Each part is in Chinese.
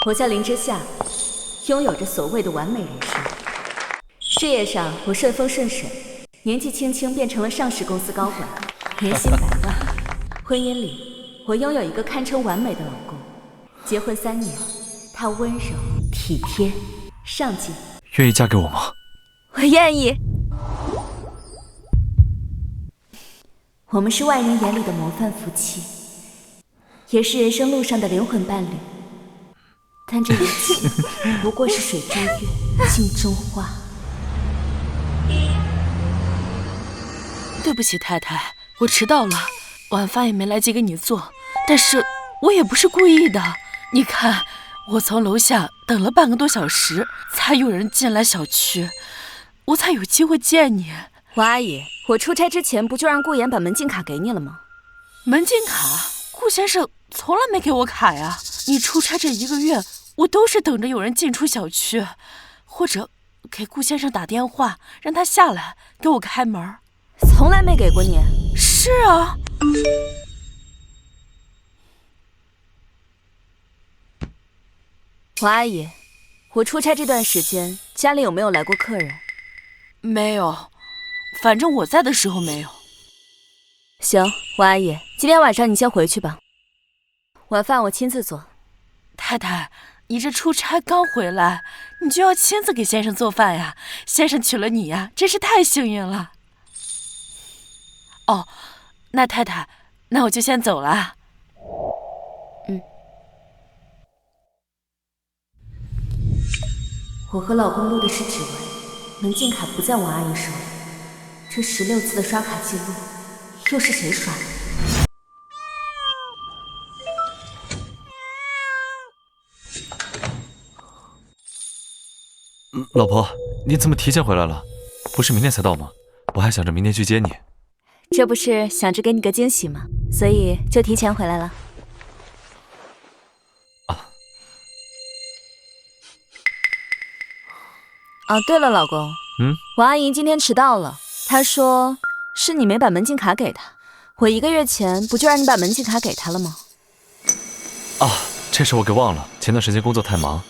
我叫林之夏，拥有着所谓的完美人生。事业上我顺风顺水，年纪轻轻变成了上市公司高管，年薪100万。婚姻里，我拥有一个堪称完美的老公，结婚3年，他温柔、体贴、上进。愿意嫁给我吗？我愿意。我们是外人眼里的模范夫妻，也是人生路上的灵魂伴侣。但这一切不过是水中月，镜中花。对不起，太太，我迟到了，晚饭也没来及给你做。但是我也不是故意的，你看，我从楼下等了半个多小时，才有人进来小区，我才有机会见你。王阿姨，我出差之前不就让顾言把门禁卡给你了吗？门禁卡？顾先生从来没给我卡呀。你出差这1个月，我都是等着有人进出小区，或者给顾先生打电话，让他下来给我开门。从来没给过你。是啊。王阿姨，我出差这段时间，家里有没有来过客人？没有，反正我在的时候没有。行，王阿姨，今天晚上你先回去吧，晚饭我亲自做。太太，你这出差刚回来，你就要亲自给先生做饭呀？先生娶了你呀，真是太幸运了。哦，那太太，那我就先走了。我和老公录的是指纹，门禁卡不在王阿姨手里。这16次的刷卡记录，又是谁刷的？老婆，你怎么提前回来了？不是明天才到吗？我还想着明天去接你。这不是想着给你个惊喜吗？所以就提前回来了。哦，对了，老公，王阿姨今天迟到了，她说是你没把门禁卡给她。我1个月前不就让你把门禁卡给她了吗？这事我给忘了，前段时间工作太忙。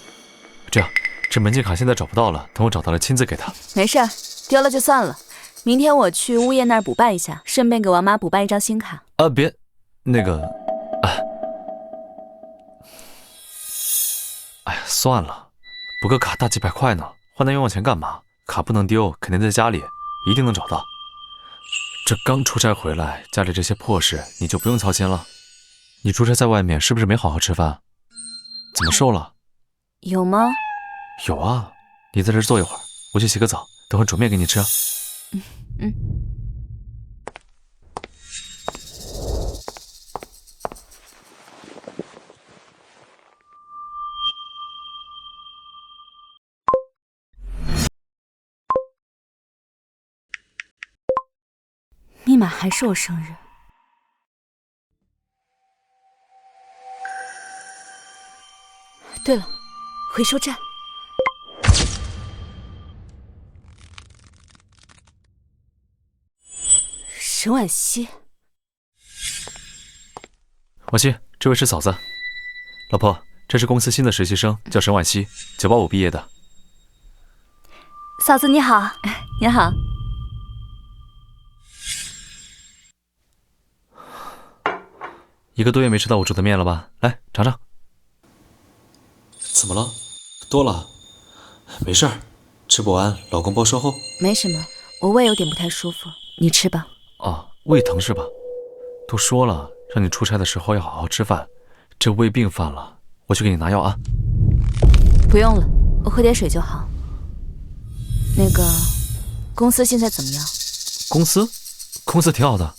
这样，这门禁卡现在找不到了，等我找到了亲自给她。没事儿，丢了就算了。明天我去物业那儿补办一下，顺便给王妈补办一张新卡。别，那个，哎呀，算了，补个卡大几百块呢，换那冤枉钱干嘛？卡不能丢，肯定在家里，一定能找到。这刚出差回来，家里这些破事你就不用操心了。你出差在外面是不是没好好吃饭？怎么瘦了？有吗？有啊，你在这坐一会儿，我去洗个澡，等会煮面给你吃。密码还是我生日。对了，回收站。沈婉熙，婉熙，这位是嫂子。老婆，这是公司新的实习生，叫沈婉熙，985毕业的。嫂子你好。你好。1个多月没吃到我煮的面了吧？来尝尝。怎么了？多了？没事儿，吃不完，老公包售后。没什么，我胃有点不太舒服，你吃吧。胃疼是吧？都说了，让你出差的时候要好好吃饭，这胃病犯了，我去给你拿药啊。不用了，我喝点水就好。那个，公司现在怎么样？公司挺好的。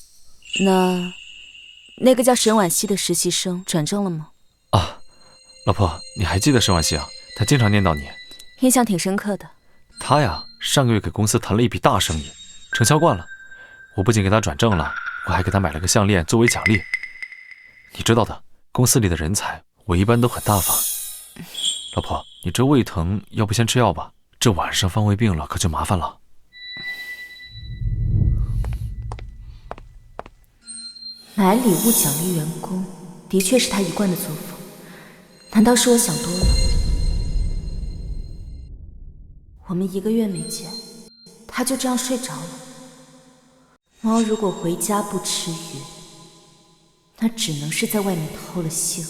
那个叫沈婉熙的实习生转正了吗？老婆，你还记得沈婉熙啊？她经常念叨你，印象挺深刻的。她呀，上个月给公司谈了一笔大生意，成销惯了。我不仅给她转正了，我还给她买了个项链作为奖励。你知道的，公司里的人才，我一般都很大方。老婆，你这胃疼，要不先吃药吧？这晚上犯胃病了，可就麻烦了。买礼物奖励员工，的确是他一贯的作风。难道是我想多了？我们1个月没见，他就这样睡着了。猫如果回家不吃鱼，那只能是在外面偷了腥。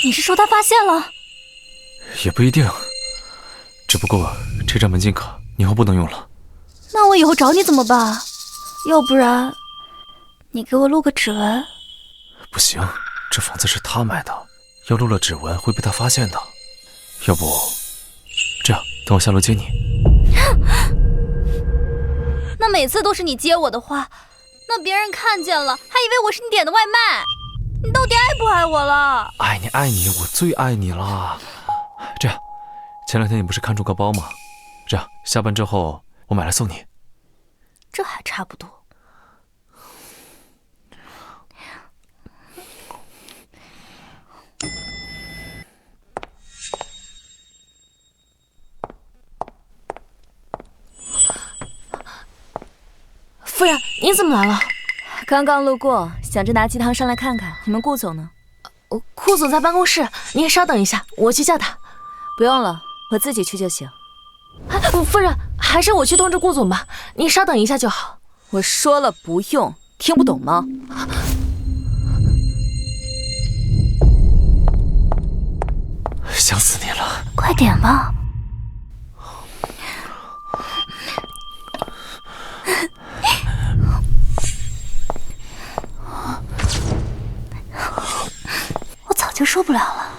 你是说他发现了？也不一定，只不过这扇门禁卡你以后不能用了。那我以后找你怎么办？要不然，你给我录个指纹。不行，这房子是他买的，要录了指纹会被他发现的。要不，这样，等我下楼接你。那每次都是你接我的话，那别人看见了，还以为我是你点的外卖。你到底爱不爱我了？爱你爱你，我最爱你了。这样，前2天你不是看中个包吗？这样，下班之后我买来送你。这还差不多。夫人，你怎么来了？刚刚路过，想着拿鸡汤上来看看。你们顾总呢？顾总在办公室，您稍等一下，我去叫他。不用了，我自己去就行。夫人，还是我去通知顾总吧，您稍等一下就好。我说了不用，听不懂吗？想死你了！快点吧。我早就受不了了。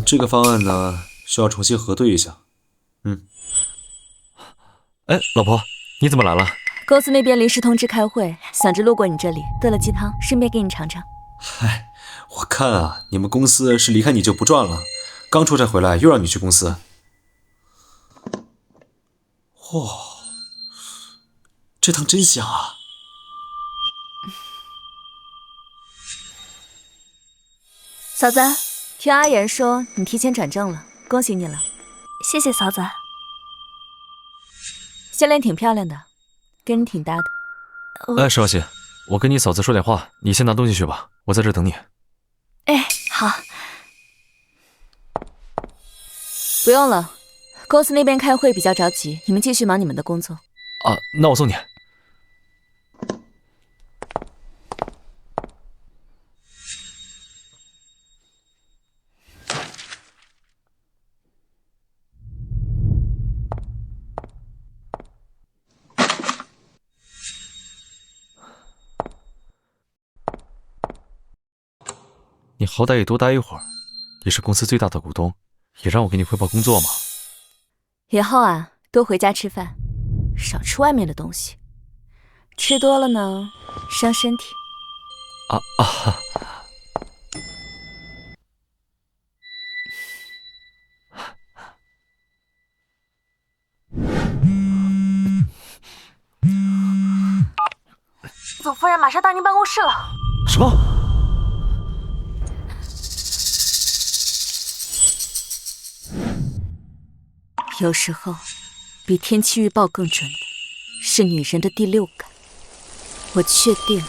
这个方案呢，需要重新核对一下。哎，老婆，你怎么来了？公司那边临时通知开会，想着路过你这里，炖了鸡汤，顺便给你尝尝。嗨，我看啊，你们公司是离开你就不转了。刚出差回来，又让你去公司。哇，这汤真香啊！嫂子，听阿言说你提前转正了，恭喜你了。谢谢嫂子。项链挺漂亮的，跟你挺搭的。哎，石小喜，我跟你嫂子说点话，你先拿东西去吧，我在这等你。哎，好。不用了，公司那边开会比较着急，你们继续忙你们的工作。啊，那我送你。你好歹也多待一会儿，你是公司最大的股东，也让我给你汇报工作嘛。以后啊，多回家吃饭，少吃外面的东西，吃多了呢，伤身体。总夫人马上到您办公室了。什么？有时候，比天气预报更准的是女人的第六感。我确定，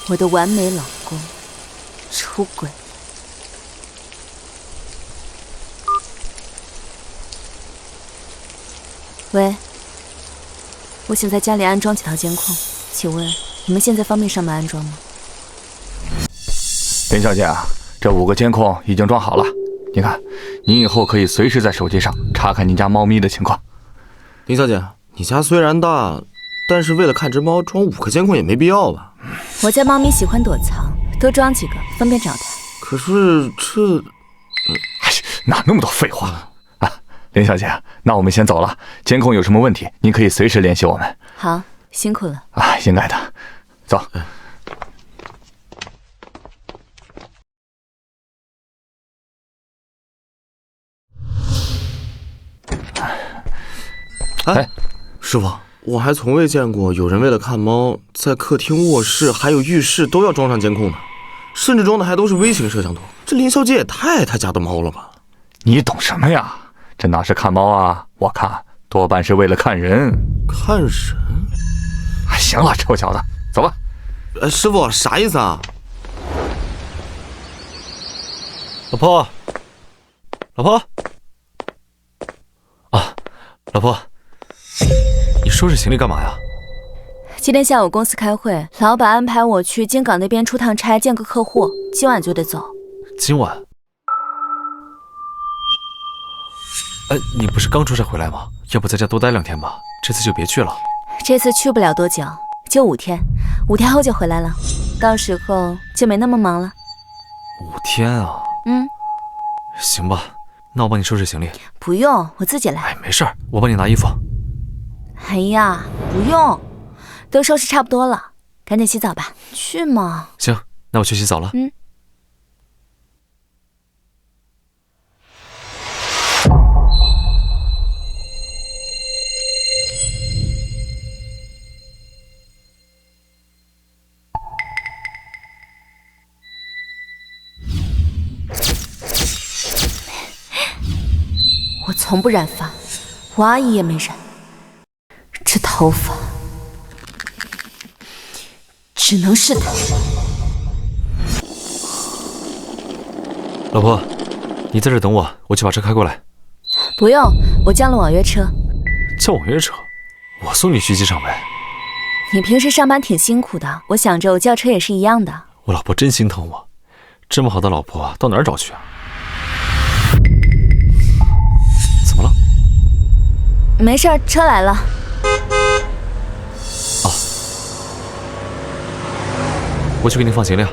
我的完美老公出轨了。喂，我想在家里安装几套监控，请问你们现在方便上门安装吗？林小姐啊，这5个监控已经装好了。你看，您以后可以随时在手机上查看您家猫咪的情况。林小姐，你家虽然大，但是为了看只猫装5个监控也没必要吧？我家猫咪喜欢躲藏，多装几个方便找它。可是这……哪那么多废话啊！林小姐，那我们先走了。监控有什么问题，您可以随时联系我们。好，辛苦了。啊，应该的。走。哎，师傅，我还从未见过有人为了看猫，在客厅、卧室还有浴室都要装上监控的，甚至装的还都是微型摄像头。这林小姐也太他家的猫了吧？你懂什么呀？这哪是看猫啊？我看多半是为了看人。看人？行了，臭小子，走吧。师傅啥意思啊？老婆，老婆，啊，老婆，你收拾行李干嘛呀？今天下午公司开会，老板安排我去京港那边出趟差，见个客户，今晚就得走。今晚？你不是刚出差回来吗？要不在家多待2天吧？这次就别去了。这次去不了多久，就5天，5天后就回来了，到时候就没那么忙了。5天啊？行吧，那我帮你收拾行李。不用，我自己来。没事儿，我帮你拿衣服。哎呀，不用，都收拾差不多了，赶紧洗澡吧。去嘛。行，那我去洗澡了。我从不染发，我阿姨也没染。这头发只能是她。老婆，你在这等我，我去把车开过来。不用，我叫了网约车。叫网约车？我送你去机场呗。你平时上班挺辛苦的，我想着我叫车也是一样的。我老婆真心疼我，这么好的老婆到哪儿找去啊？怎么了？没事，车来了。我去给你放行李啊。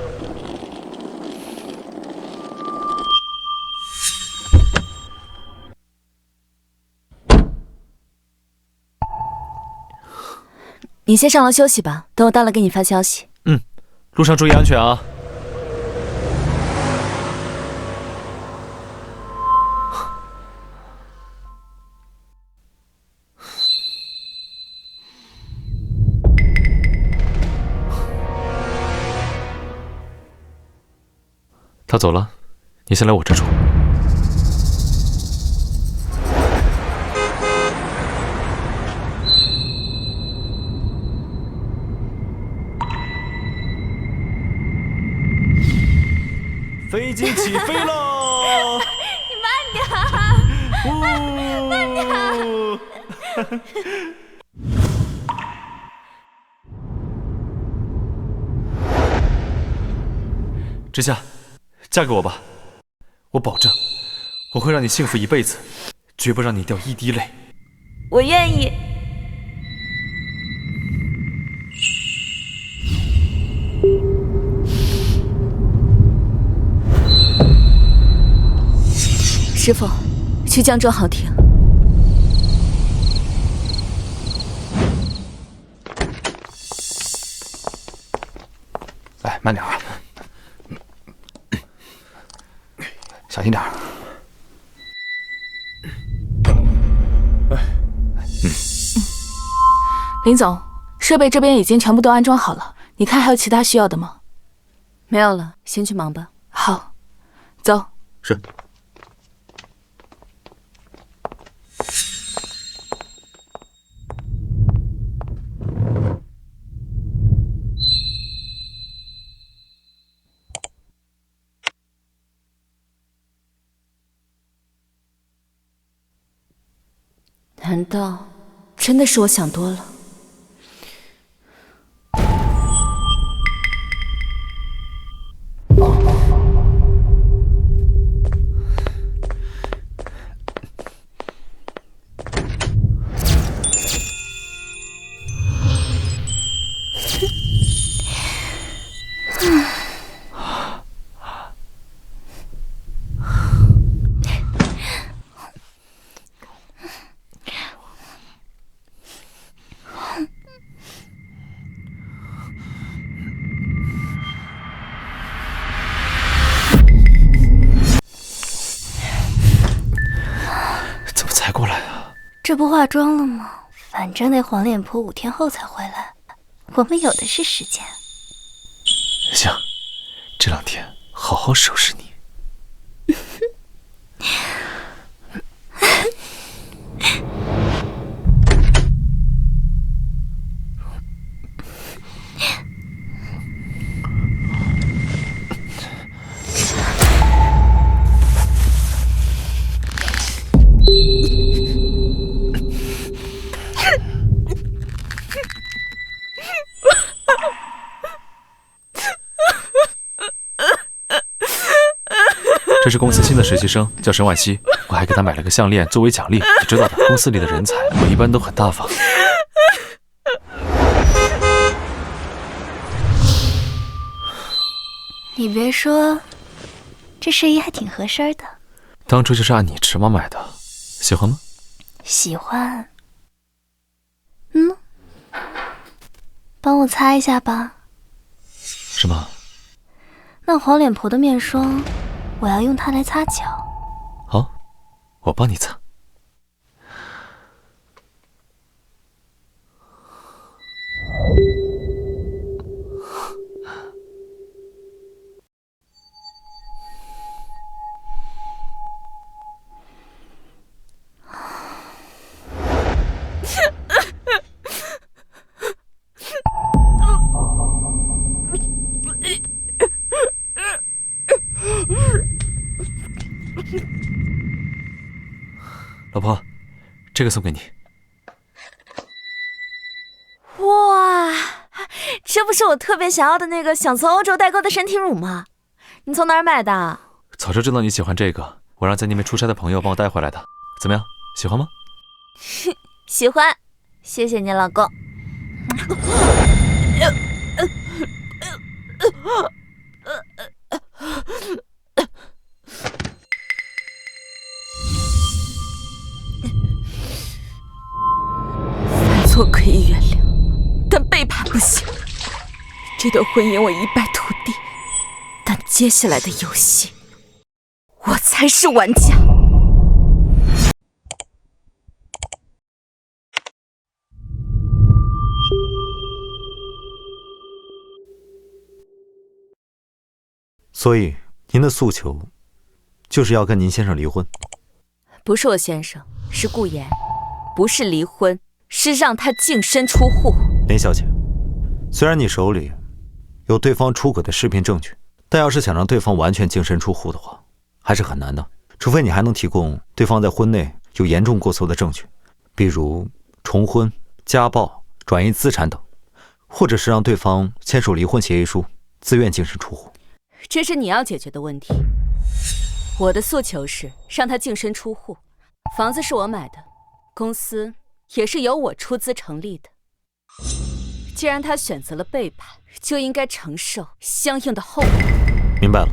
你先上楼休息吧，等我到了给你发消息。路上注意安全啊。他走了，你先来我这住。飞机起飞喽！你慢点儿，慢点儿。之夏，嫁给我吧，我保证，我会让你幸福一辈子，绝不让你掉一滴泪。我愿意。师傅，去江州豪庭。哎，慢点啊，小心点。林总，设备这边已经全部都安装好了，你看还有其他需要的吗？没有了，先去忙吧。好，走。是。难道真的是我想多了？怎么才过来啊？这不化妆了吗？反正那黄脸婆5天后才回来，我们有的是时间。行，这2天好好收拾你。这是公司新的实习生，叫沈婉希，我还给她买了个项链作为奖励。你知道的，公司里的人才我一般都很大方。你别说，这睡衣还挺合身的。当初就是按你尺码买的，喜欢吗？喜欢。帮我擦一下吧。什么？那黄脸婆的面霜，我要用它来擦脚。好，我帮你擦。老婆，这个送给你。哇，这不是我特别想要的那个想从欧洲代购的身体乳吗？你从哪儿买的？早就知道你喜欢这个，我让在那边出差的朋友帮我带回来的。怎么样，喜欢吗？喜欢，谢谢你，老公。犯错可以原谅，但背叛不行。这段婚姻我一败涂地，但接下来的游戏，我才是玩家。所以，您的诉求就是要跟您先生离婚？不是我先生，是顾言，不是离婚，是让他净身出户。林小姐，虽然你手里有对方出轨的视频证据，但要是想让对方完全净身出户的话，还是很难的。除非你还能提供对方在婚内有严重过错的证据，比如重婚、家暴、转移资产等，或者是让对方签署离婚协议书，自愿净身出户。这是你要解决的问题。我的诉求是让他净身出户，房子是我买的，公司也是由我出资成立的。既然他选择了背叛，就应该承受相应的后果。明白了，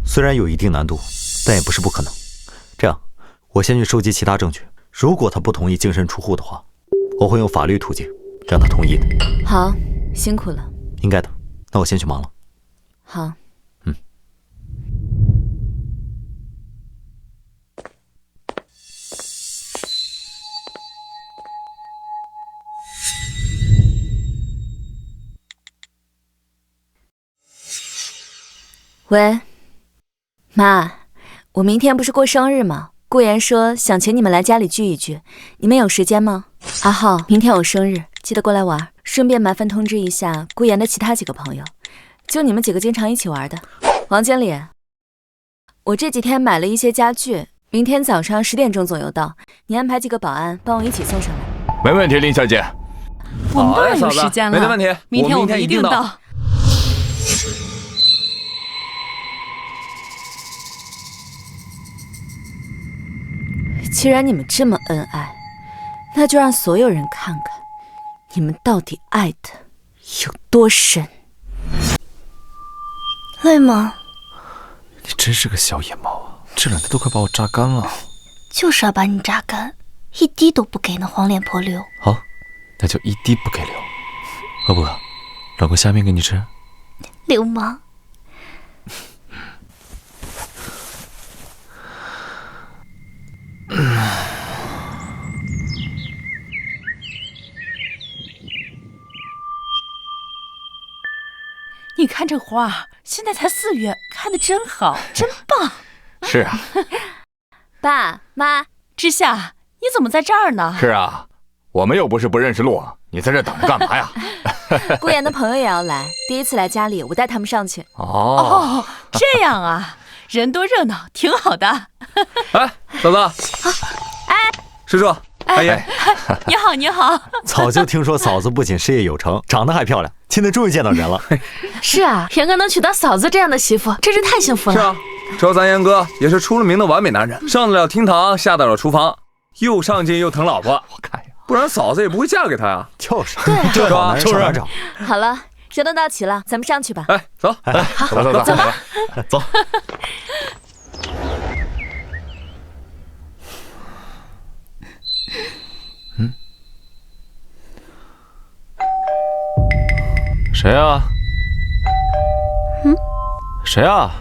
虽然有一定难度，但也不是不可能。这样，我先去收集其他证据，如果他不同意净身出户的话，我会用法律途径让他同意的。好，辛苦了。应该的，那我先去忙了。好。喂，妈，我明天不是过生日吗？顾言说想请你们来家里聚一聚，你们有时间吗？阿浩，明天我生日，记得过来玩，顺便麻烦通知一下顾言的其他几个朋友，就你们几个经常一起玩的。王经理，我这几天买了一些家具，明天早上10点钟左右到，你安排几个保安帮我一起送上来。没问题，林小姐。我们当然有时间了，没问题，明天我们一定到。既然你们这么恩爱，那就让所有人看看你们到底爱的有多深。累吗？你真是个小野猫啊！这2天都快把我榨干了。就是要把你榨干，一滴都不给那黄脸婆留。好，那就一滴不给留。饿不饿？老公下面给你吃。流氓！你看这花，现在才4月，开得真好，真棒。是啊，爸妈，之夏，你怎么在这儿呢？是啊，我们又不是不认识路，你在这等着干嘛呀？顾言的朋友也要来，第一次来家里，我带他们上去。哦，这样啊，人多热闹，挺好的。哎，嫂子，叔叔，阿姨，你好，你好。早就听说嫂子不仅事业有成，长得还漂亮，现在终于见到人了。是啊，元哥能娶到嫂子这样的媳妇，真是太幸福了。是啊，这咱元哥也是出了名的完美男人，上得了厅堂，下得了厨房，又上进又疼老婆。我看呀，不然嫂子也不会嫁给他呀。就是，对啊这好男人上哪找？好了，人都到齐了，咱们上去吧。哎，走，走，走。谁啊？谁啊？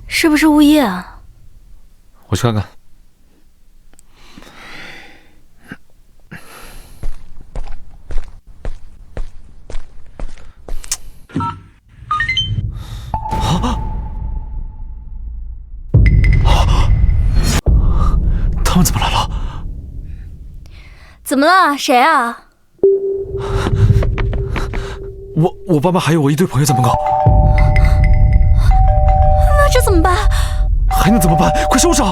是不是物业啊？我去看看。他们怎么来了？怎么了？谁啊？我爸妈还有我一堆朋友在门口。那这怎么办？还能怎么办？快收拾啊！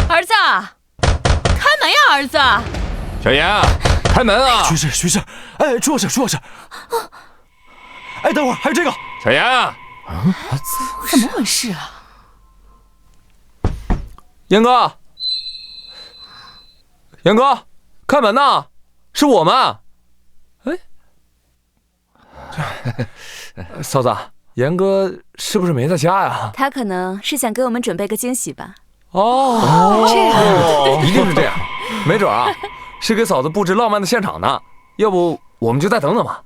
儿子，开门呀，儿子！小严，开门啊！徐氏，哎，出事！哎，等会儿还有这个。小严，怎么回事啊？严哥，开门呐！是我们。哎，嫂子，严哥是不是没在家呀？他可能是想给我们准备个惊喜吧。哦，这样，一定是这样，没准啊，是给嫂子布置浪漫的现场呢。要不我们就再等等吧。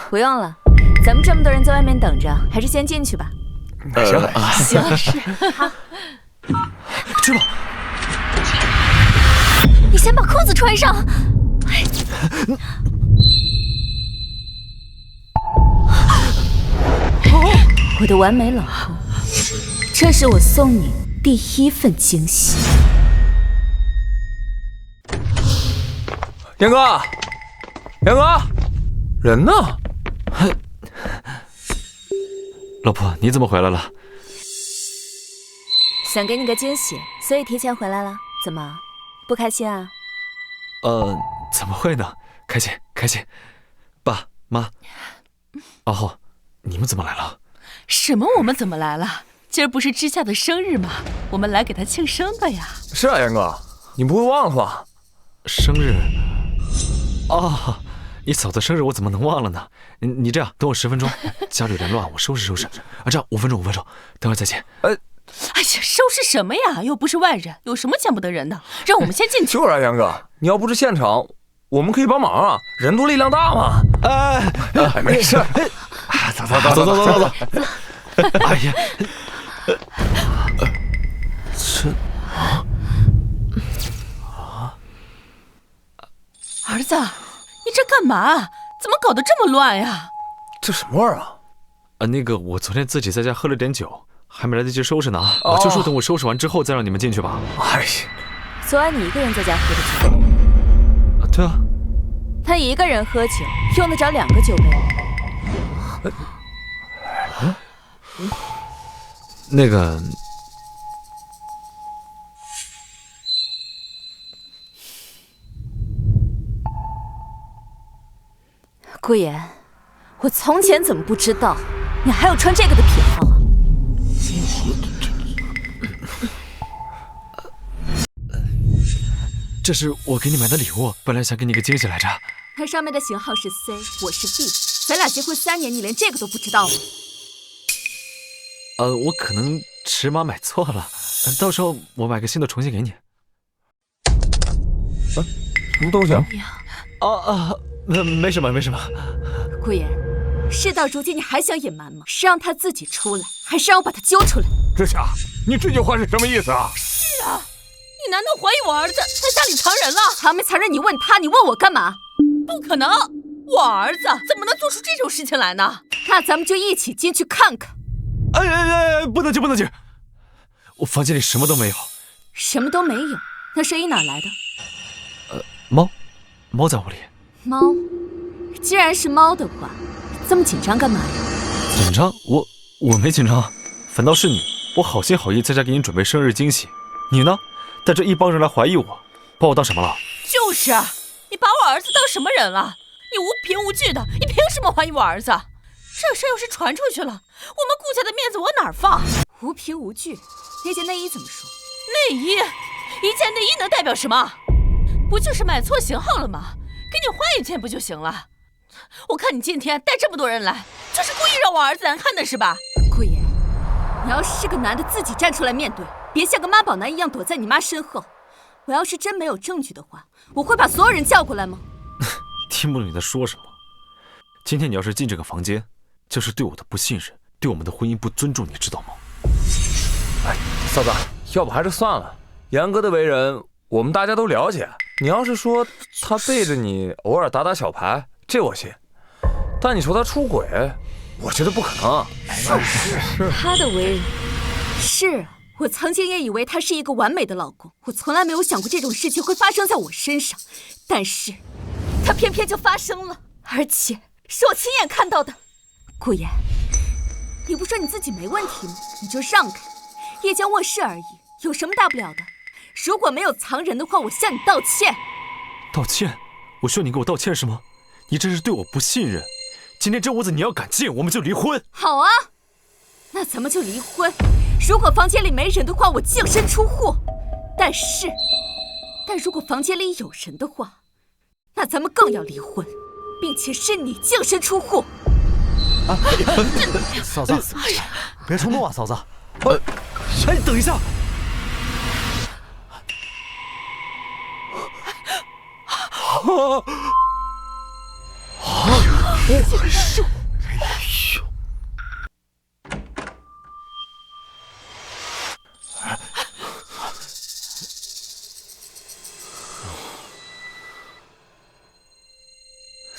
不用了，咱们这么多人在外面等着，还是先进去吧。行是。好，去吧。你先把裤子穿上。我的完美老公，这是我送你第1份惊喜。严哥，人呢？老婆，你怎么回来了？想给你个惊喜，所以提前回来了。怎么，不开心啊？怎么会呢？开心。爸妈，哦，你们怎么来了？什么？我们怎么来了？今儿不是之夏的生日吗？我们来给他庆生的呀。是啊，严哥，你不会忘了吧？生日？哦，你嫂子生日我怎么能忘了呢？你这样，等我10分钟，家里有点乱，我收拾啊，这样5分钟，等会儿再见。哎呀，收拾什么呀？又不是外人，有什么见不得人的？让我们先进去。就是啊，严哥，你要布置现场，我们可以帮忙啊，人多力量大嘛。哎，没事。走。哎呀，儿子，你这干嘛？怎么搞得这么乱呀？这什么味儿啊？那个，我昨天自己在家喝了点酒，还没来得及收拾呢。我就说等我收拾完之后再让你们进去吧。哎呀，昨晚你一个人在家喝的酒？对啊。他一个人喝酒用得着2个酒杯？那个，顾言，我从前怎么不知道你还有穿这个的癖好啊？这是我给你买的礼物，本来想给你个惊喜来着。它上面的型号是 C， 我是 B， 咱俩结婚3年，你连这个都不知道吗？我可能尺码买错了，到时候我买个新的重新给你。什么东西啊？没什么。顾言，事到如今你还想隐瞒吗？是让他自己出来，还是让我把他揪出来？之夏，你这句话是什么意思啊？是啊，你难道怀疑我儿子在家里藏人了？藏没藏人你问他，你问我干嘛？不可能，我儿子怎么能做出这种事情来呢？那咱们就一起进去看看。哎，不能进，不能进！我房间里什么都没有。什么都没有？那声音哪来的？猫在屋里。猫？既然是猫的话，这么紧张干嘛呀？紧张？我没紧张，反倒是你。我好心好意在家给你准备生日惊喜，你呢？带着一帮人来怀疑我，把我当什么了？就是啊，你把我儿子当什么人了？你无凭无据的，你凭什么怀疑我儿子？这事要是传出去了，我们顾家的面子往哪儿放？无凭无据，那件内衣怎么说？内衣，一件内衣能代表什么？不就是买错型号了吗？给你换一件不就行了？我看你今天带这么多人来，就是故意让我儿子难看的是吧？顾言，你要是个男的，自己站出来面对，别像个妈宝男一样躲在你妈身后。我要是真没有证据的话，我会把所有人叫过来吗？听不懂你在说什么。今天你要是进这个房间，就是对我的不信任，对我们的婚姻不尊重，你知道吗？哎，嫂子，要不还是算了。严哥的为人，我们大家都了解。你要是说他背着你偶尔打打小牌，这我信。但你说他出轨，我觉得不可能。是他的为人。是啊，我曾经也以为他是一个完美的老公，我从来没有想过这种事情会发生在我身上。但是，他偏偏就发生了，而且是我亲眼看到的。顾言，你不说你自己没问题吗？你就让开，一间卧室而已，有什么大不了的？如果没有藏人的话，我向你道歉。道歉？我需要你给我道歉是吗？你这是对我不信任。今天这屋子你要敢进，我们就离婚。好啊，那咱们就离婚。如果房间里没人的话，我净身出户。但如果房间里有人的话，那咱们更要离婚，并且是你净身出户。嫂子，别冲动啊，嫂子。哎，等一下。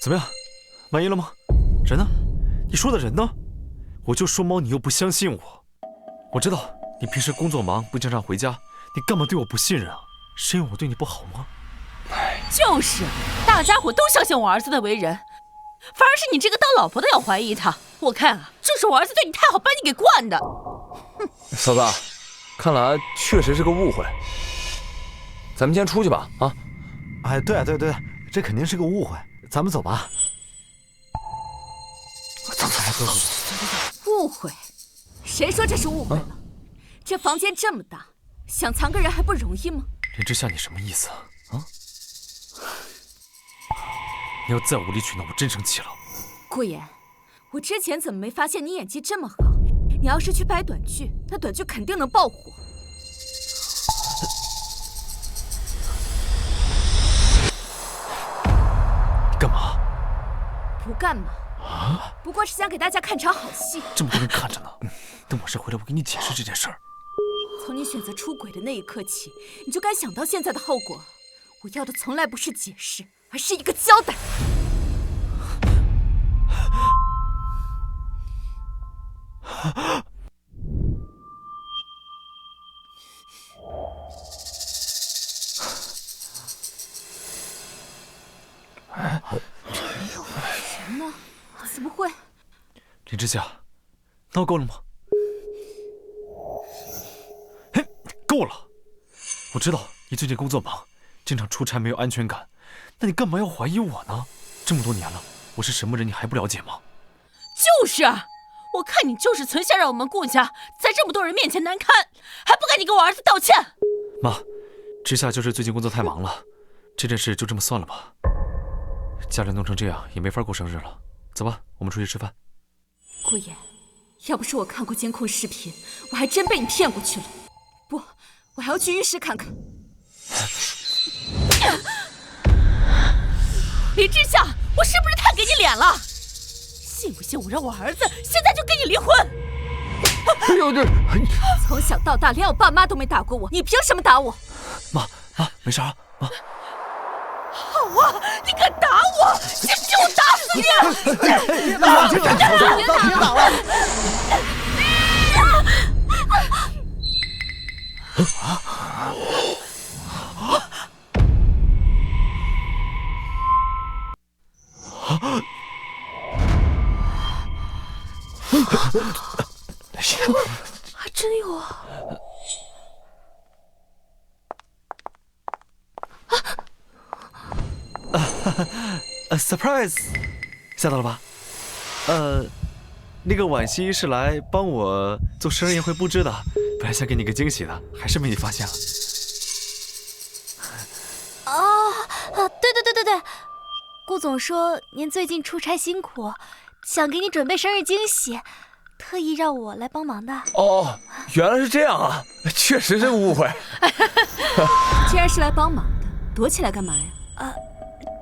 怎么样，满意了吗？人呢？你说的人呢？我就说猫，你又不相信我。我知道你平时工作忙，不经常回家，你干嘛对我不信任啊？是因为我对你不好吗？就是，大家伙都相信我儿子的为人，反而是你这个当老婆的要怀疑他。我看啊，就是我儿子对你太好，把你给惯的。嫂子，看来确实是个误会。咱们先出去吧，啊！哎，对，这肯定是个误会，咱们走吧。走。误会？谁说这是误会了？这房间这么大，想藏个人还不容易吗？林之夏，你什么意思啊？你要再无理取闹，我真生气了。顾言，我之前怎么没发现你演技这么好？你要是去拍短剧，那短剧肯定能爆火。你干嘛？不干嘛。不过是想给大家看场好戏。这么多人看着呢，等我事回来，我给你解释这件事儿。从你选择出轨的那一刻起，你就该想到现在的后果。我要的从来不是解释，而是一个交代。人呢？怎么会？林之夏，闹够了吗？嘿，够了！我知道你最近工作忙，经常出差没有安全感，那你干嘛要怀疑我呢？这么多年了，我是什么人你还不了解吗？就是啊，我看你就是存心让我们顾家在这么多人面前难堪，还不赶紧给我儿子道歉！妈，之夏就是最近工作太忙了，这件事就这么算了吧。家里弄成这样也没法过生日了，走吧，我们出去吃饭。顾言，要不是我看过监控视频，我还真被你骗过去了。不，我还要去浴室看看。林之夏，我是不是太给你脸了？信不信我让我儿子现在就跟你离婚？哎呦这！从小到大连我爸妈都没打过我，你凭什么打我？妈，没事啊，妈。好啊，你敢打我，信不信我打死你？别打了！别打了！还真有啊！surprise， 吓到了吧？那个婉熙是来帮我做生日宴会布置的，本来想给你个惊喜的，还是被你发现了。对，顾总说您最近出差辛苦，想给你准备生日惊喜，特意让我来帮忙的。哦，原来是这样啊，确实是误会。既然是来帮忙的，躲起来干嘛呀？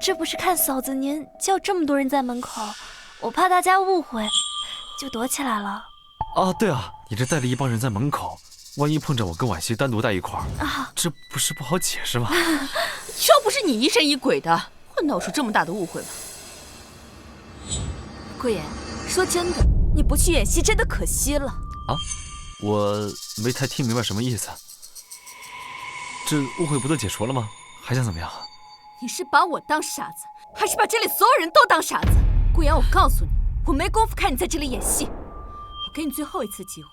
这不是看嫂子您叫这么多人在门口，我怕大家误会，就躲起来了。对啊，你这带了一帮人在门口，万一碰着我跟婉熙单独在一块儿，这不是不好解释吗？要不是你疑神疑鬼的，会闹出这么大的误会吗？顾言，说真的，你不去演戏真的可惜了。我没太听明白什么意思。这误会不就解除了吗？还想怎么样？你是把我当傻子，还是把这里所有人都当傻子？顾言，我告诉你，我没工夫看你在这里演戏。我给你最后一次机会，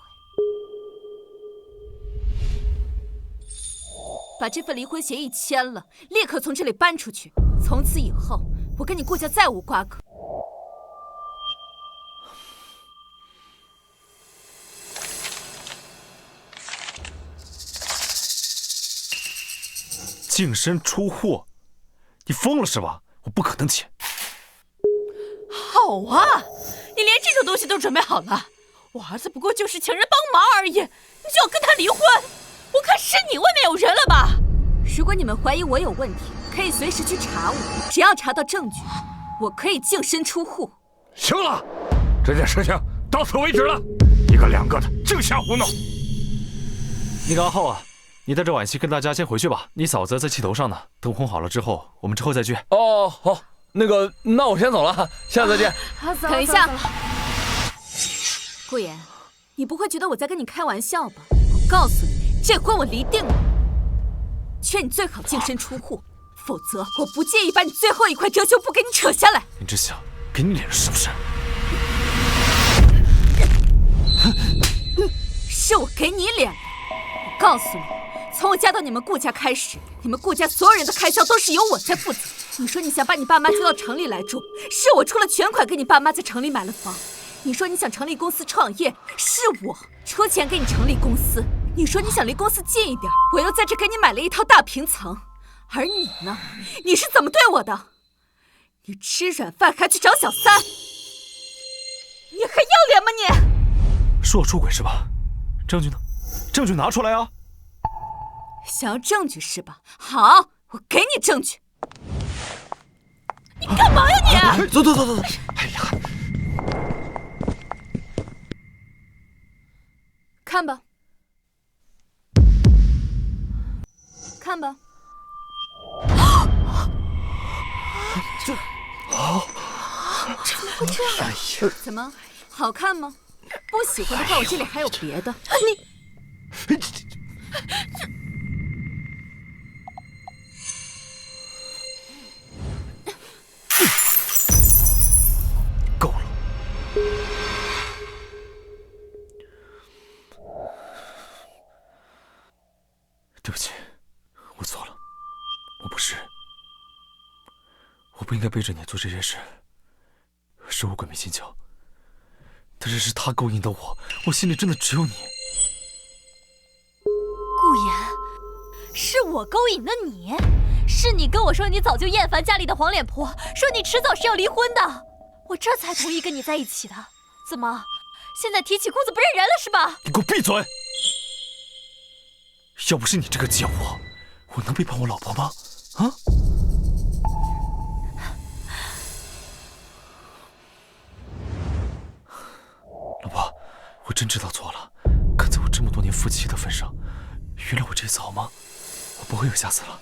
把这份离婚协议签了，立刻从这里搬出去。从此以后，我跟你顾家再无瓜葛。净身出户，你疯了是吧？我不可能签。好啊，你连这种东西都准备好了。我儿子不过就是请人帮忙而已，你就要跟他离婚？我看是你外面有人了吧？如果你们怀疑我有问题，可以随时去查我，只要查到证据，我可以净身出户。行了，这件事情到此为止了，一个两个的净瞎胡闹。那个阿浩啊，你带着婉熙跟大家先回去吧，你嫂子在气头上呢。等哄好了之后，我们之后再聚。哦，好，那我先走了，下次再见。等一下，顾言，你不会觉得我在跟你开玩笑吧？我告诉你，这婚我离定了，劝你最好净身出户，否则我不介意把你最后一块遮羞布给你扯下来。林之祥，给你脸了是不是？是我给你脸的。我告诉你，从我嫁到你们顾家开始，你们顾家所有人的开销都是由我在负责。你说你想把你爸妈接到城里来住，是我出了全款给你爸妈在城里买了房。你说你想成立公司创业，是我出钱给你成立公司。你说你想离公司近一点，我又在这给你买了一套大平层。而你呢？你是怎么对我的？你吃软饭还去找小三，你还要脸吗你？说我出轨是吧？证据呢？证据拿出来啊！想要证据是吧？好，我给你证据。你干嘛呀你？走。哎呀，看吧，看吧。怎么会这样？怎么，好看吗？不喜欢的话，我这里还有别的。够了。对不起，我错了，我不应该背着你做这些事，是我鬼迷心窍。但是是他勾引的我心里真的只有你。顾言，是我勾引的你？是你跟我说你早就厌烦家里的黄脸婆，说你迟早是要离婚的，我这才同意跟你在一起的。怎么，现在提起裤子不认人了是吧？你给我闭嘴！要不是你这个贱货，我能背叛我老婆吗？啊？老婆，我真知道错了，年夫妻的份上，原谅我这次好吗？我不会有下次了。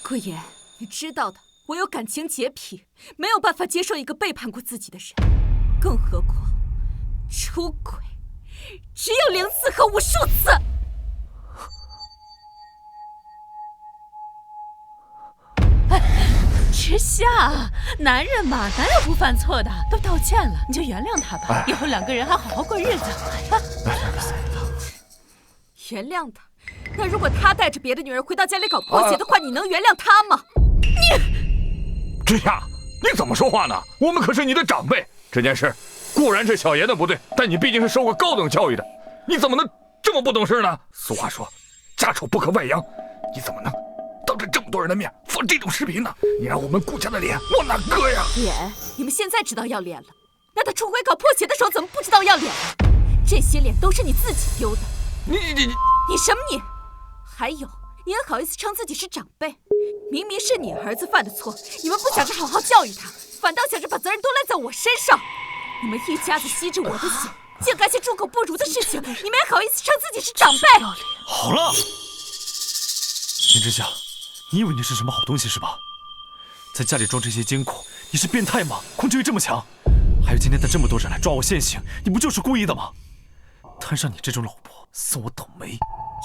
顾言，你知道的，我有感情洁癖，没有办法接受一个背叛过自己的人，更何况出轨，只有0次和无数次。之夏，男人嘛，哪有不犯错的？都道歉了，你就原谅他吧。以后2个人还好好过日子。原谅他？那如果他带着别的女人回到家里搞破鞋的话，你能原谅他吗？之夏，你怎么说话呢？我们可是你的长辈，这件事固然是小爷的不对，但你毕竟是受过高等教育的，你怎么能这么不懂事呢？俗话说，家丑不可外扬，你怎么能当着这么多人的面放这种视频呢？你让我们顾家的脸往哪搁呀？脸，你们现在知道要脸了，那他出轨搞破鞋的时候怎么不知道要脸了？这些脸都是你自己丢的。你什么你？还有，你还好意思称自己是长辈？明明是你儿子犯的错，你们不想着好好教育他，反倒想着把责任都赖在我身上。你们一家子吸着我的血，竟干些猪狗不如的事情，你们还好意思称自己是长辈？好了，林之夏，你以为你是什么好东西是吧？在家里装这些监控，你是变态吗？控制欲这么强？还有今天带这么多人来抓我现行，你不就是故意的吗？摊上你这种老婆，算我倒霉。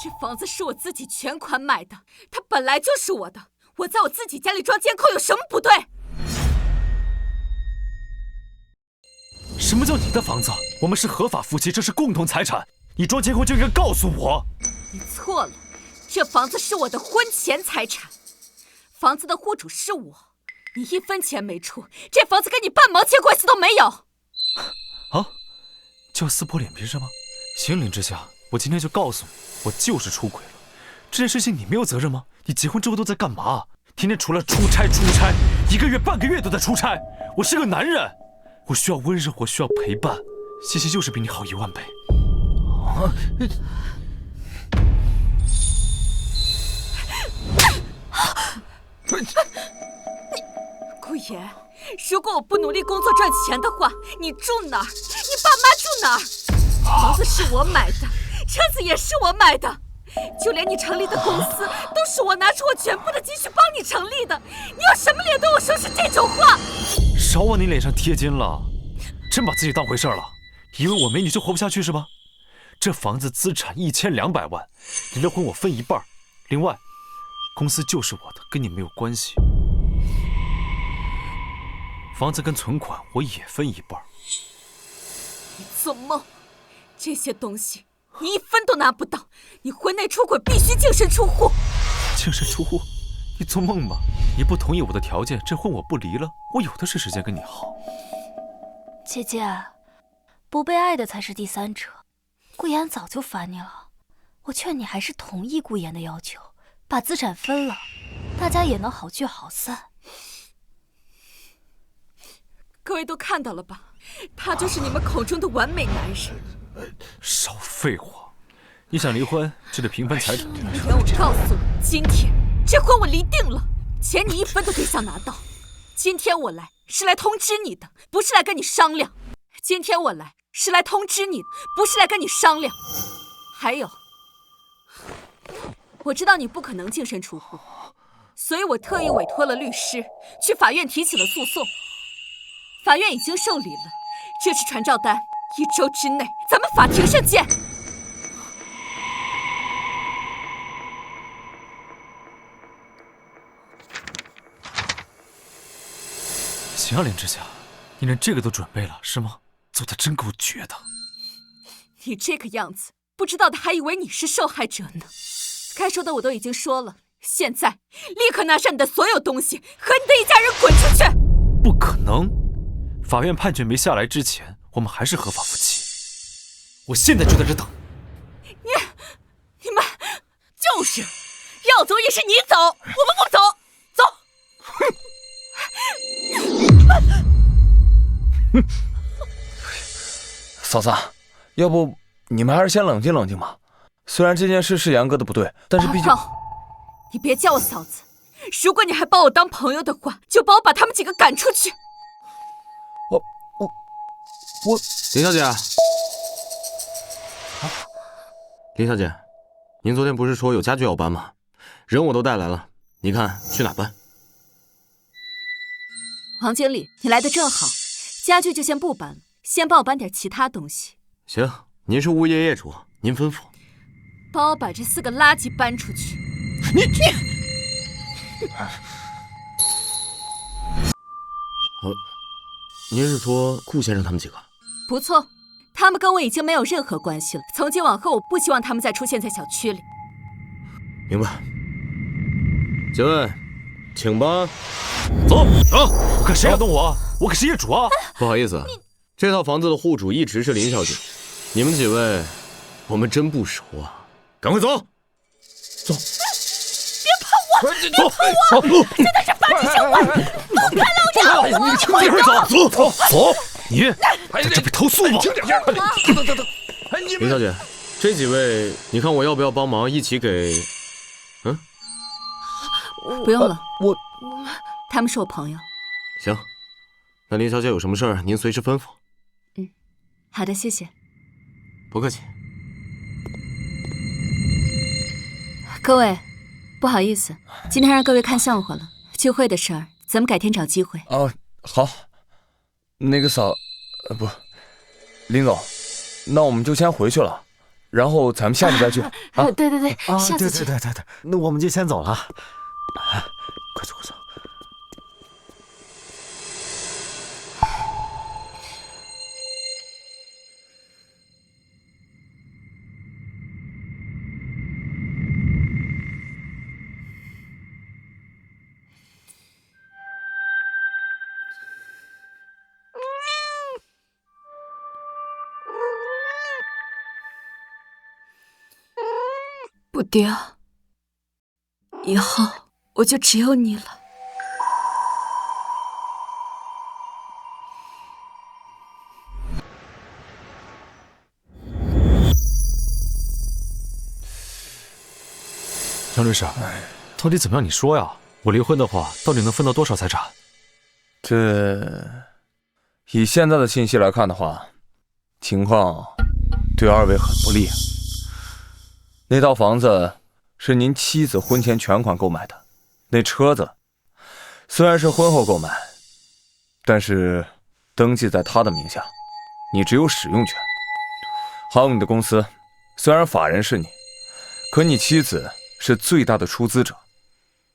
这房子是我自己全款买的，它本来就是我的。我在我自己家里装监控有什么不对？什么叫你的房子？我们是合法夫妻，这是共同财产。你装监控就应该告诉我。你错了，这房子是我的婚前财产，房子的户主是我，你1分钱没出，这房子跟你半毛钱关系都没有。啊？就要撕破脸皮是吗？行，林之夏，我今天就告诉你，我就是出轨了。这件事情你没有责任吗？你结婚之后都在干嘛？天天除了出差，1个月半个月都在出差。我是个男人，我需要温柔，我需要陪伴。西西就是比你好1万倍。顾言，如果我不努力工作赚钱的话，你住哪儿？你爸妈住哪儿？房子是我买的，车子也是我买的，就连你成立的公司都是我拿出我全部的积蓄帮你成立的。你有什么脸对我说出这种话？少往你脸上贴金了，真把自己当回事了？以为我没你就活不下去是吧？这房子资产1200万，离了婚我分1半。另外，公司就是我的，跟你没有关系。房子跟存款我也分1半。你做梦！这些东西你1分都拿不到，你婚内出轨必须净身出户。净身出户？你做梦吧！你不同意我的条件，这婚我不离了，我有的是时间跟你耗。姐姐，不被爱的才是第三者。顾言早就烦你了，我劝你还是同意顾言的要求，把资产分了，大家也能好聚好散。各位都看到了吧，他就是你们口中的完美男人。少废话！你想离婚就得平分财产。顾言，我告诉你，今天这婚我离定了，钱你1分都别想拿到。今天我来是来通知你的，不是来跟你商量。今天我来是来通知你的，不是来跟你商量。还有，我知道你不可能净身出户，所以我特意委托了律师去法院提起了诉讼。法院已经受理了，这是传召单，1周之内咱们法庭上见。行啊，林之夏，你连这个都准备了是吗？做的真够绝的。你这个样子，不知道的还以为你是受害者呢。该说的我都已经说了，现在立刻拿上你的所有东西，和你的一家人滚出去！不可能！法院判决没下来之前，我们还是合法夫妻。我现在就在这等。你们就是要走也是你走，我们不走，走！嫂子，要不你们还是先冷静冷静吧。虽然这件事是杨哥的不对，但是毕竟……你别叫我嫂子，如果你还把我当朋友的话，就帮我把他们几个赶出去。林小姐，林小姐，您昨天不是说有家具要搬吗？人我都带来了，你看去哪搬？王经理，你来的正好，家具就先不搬了，先帮我搬点其他东西。行，您是物业业主，您吩咐。帮我把这4个垃圾搬出去。您是说顾先生他们几个？不错，他们跟我已经没有任何关系了。从今往后，我不希望他们再出现在小区里。明白。几位，请吧。走啊！可谁敢动我？我可是业主啊！不好意思，这套房子的户主一直是林小姐。你们几位，我们真不熟啊。赶快走！走！别碰我！别碰我！就在这8尺小外，放开老娘！你轻点走！走！你在这边投诉吗？轻点声！等！林小姐，这几位，你看我要不要帮忙一起给？不用了，我他们是我朋友。行，那林小姐有什么事儿，您随时吩咐。好的，谢谢。不客气。各位，不好意思，今天让各位看笑话了。聚会的事儿，咱们改天找机会。哦，好。那个不，林总，那我们就先回去了，然后咱们下次再聚。对，啊，下次去。对，那我们就先走了。快走！布丁，以后我就只有你了。张律师，到底怎么样？你说呀。我离婚的话，到底能分到多少财产？以现在的信息来看的话，情况对2位很不利。那套房子是您妻子婚前全款购买的，那车子虽然是婚后购买，但是登记在她的名下，你只有使用权。还有你的公司，虽然法人是你，可你妻子是最大的出资者。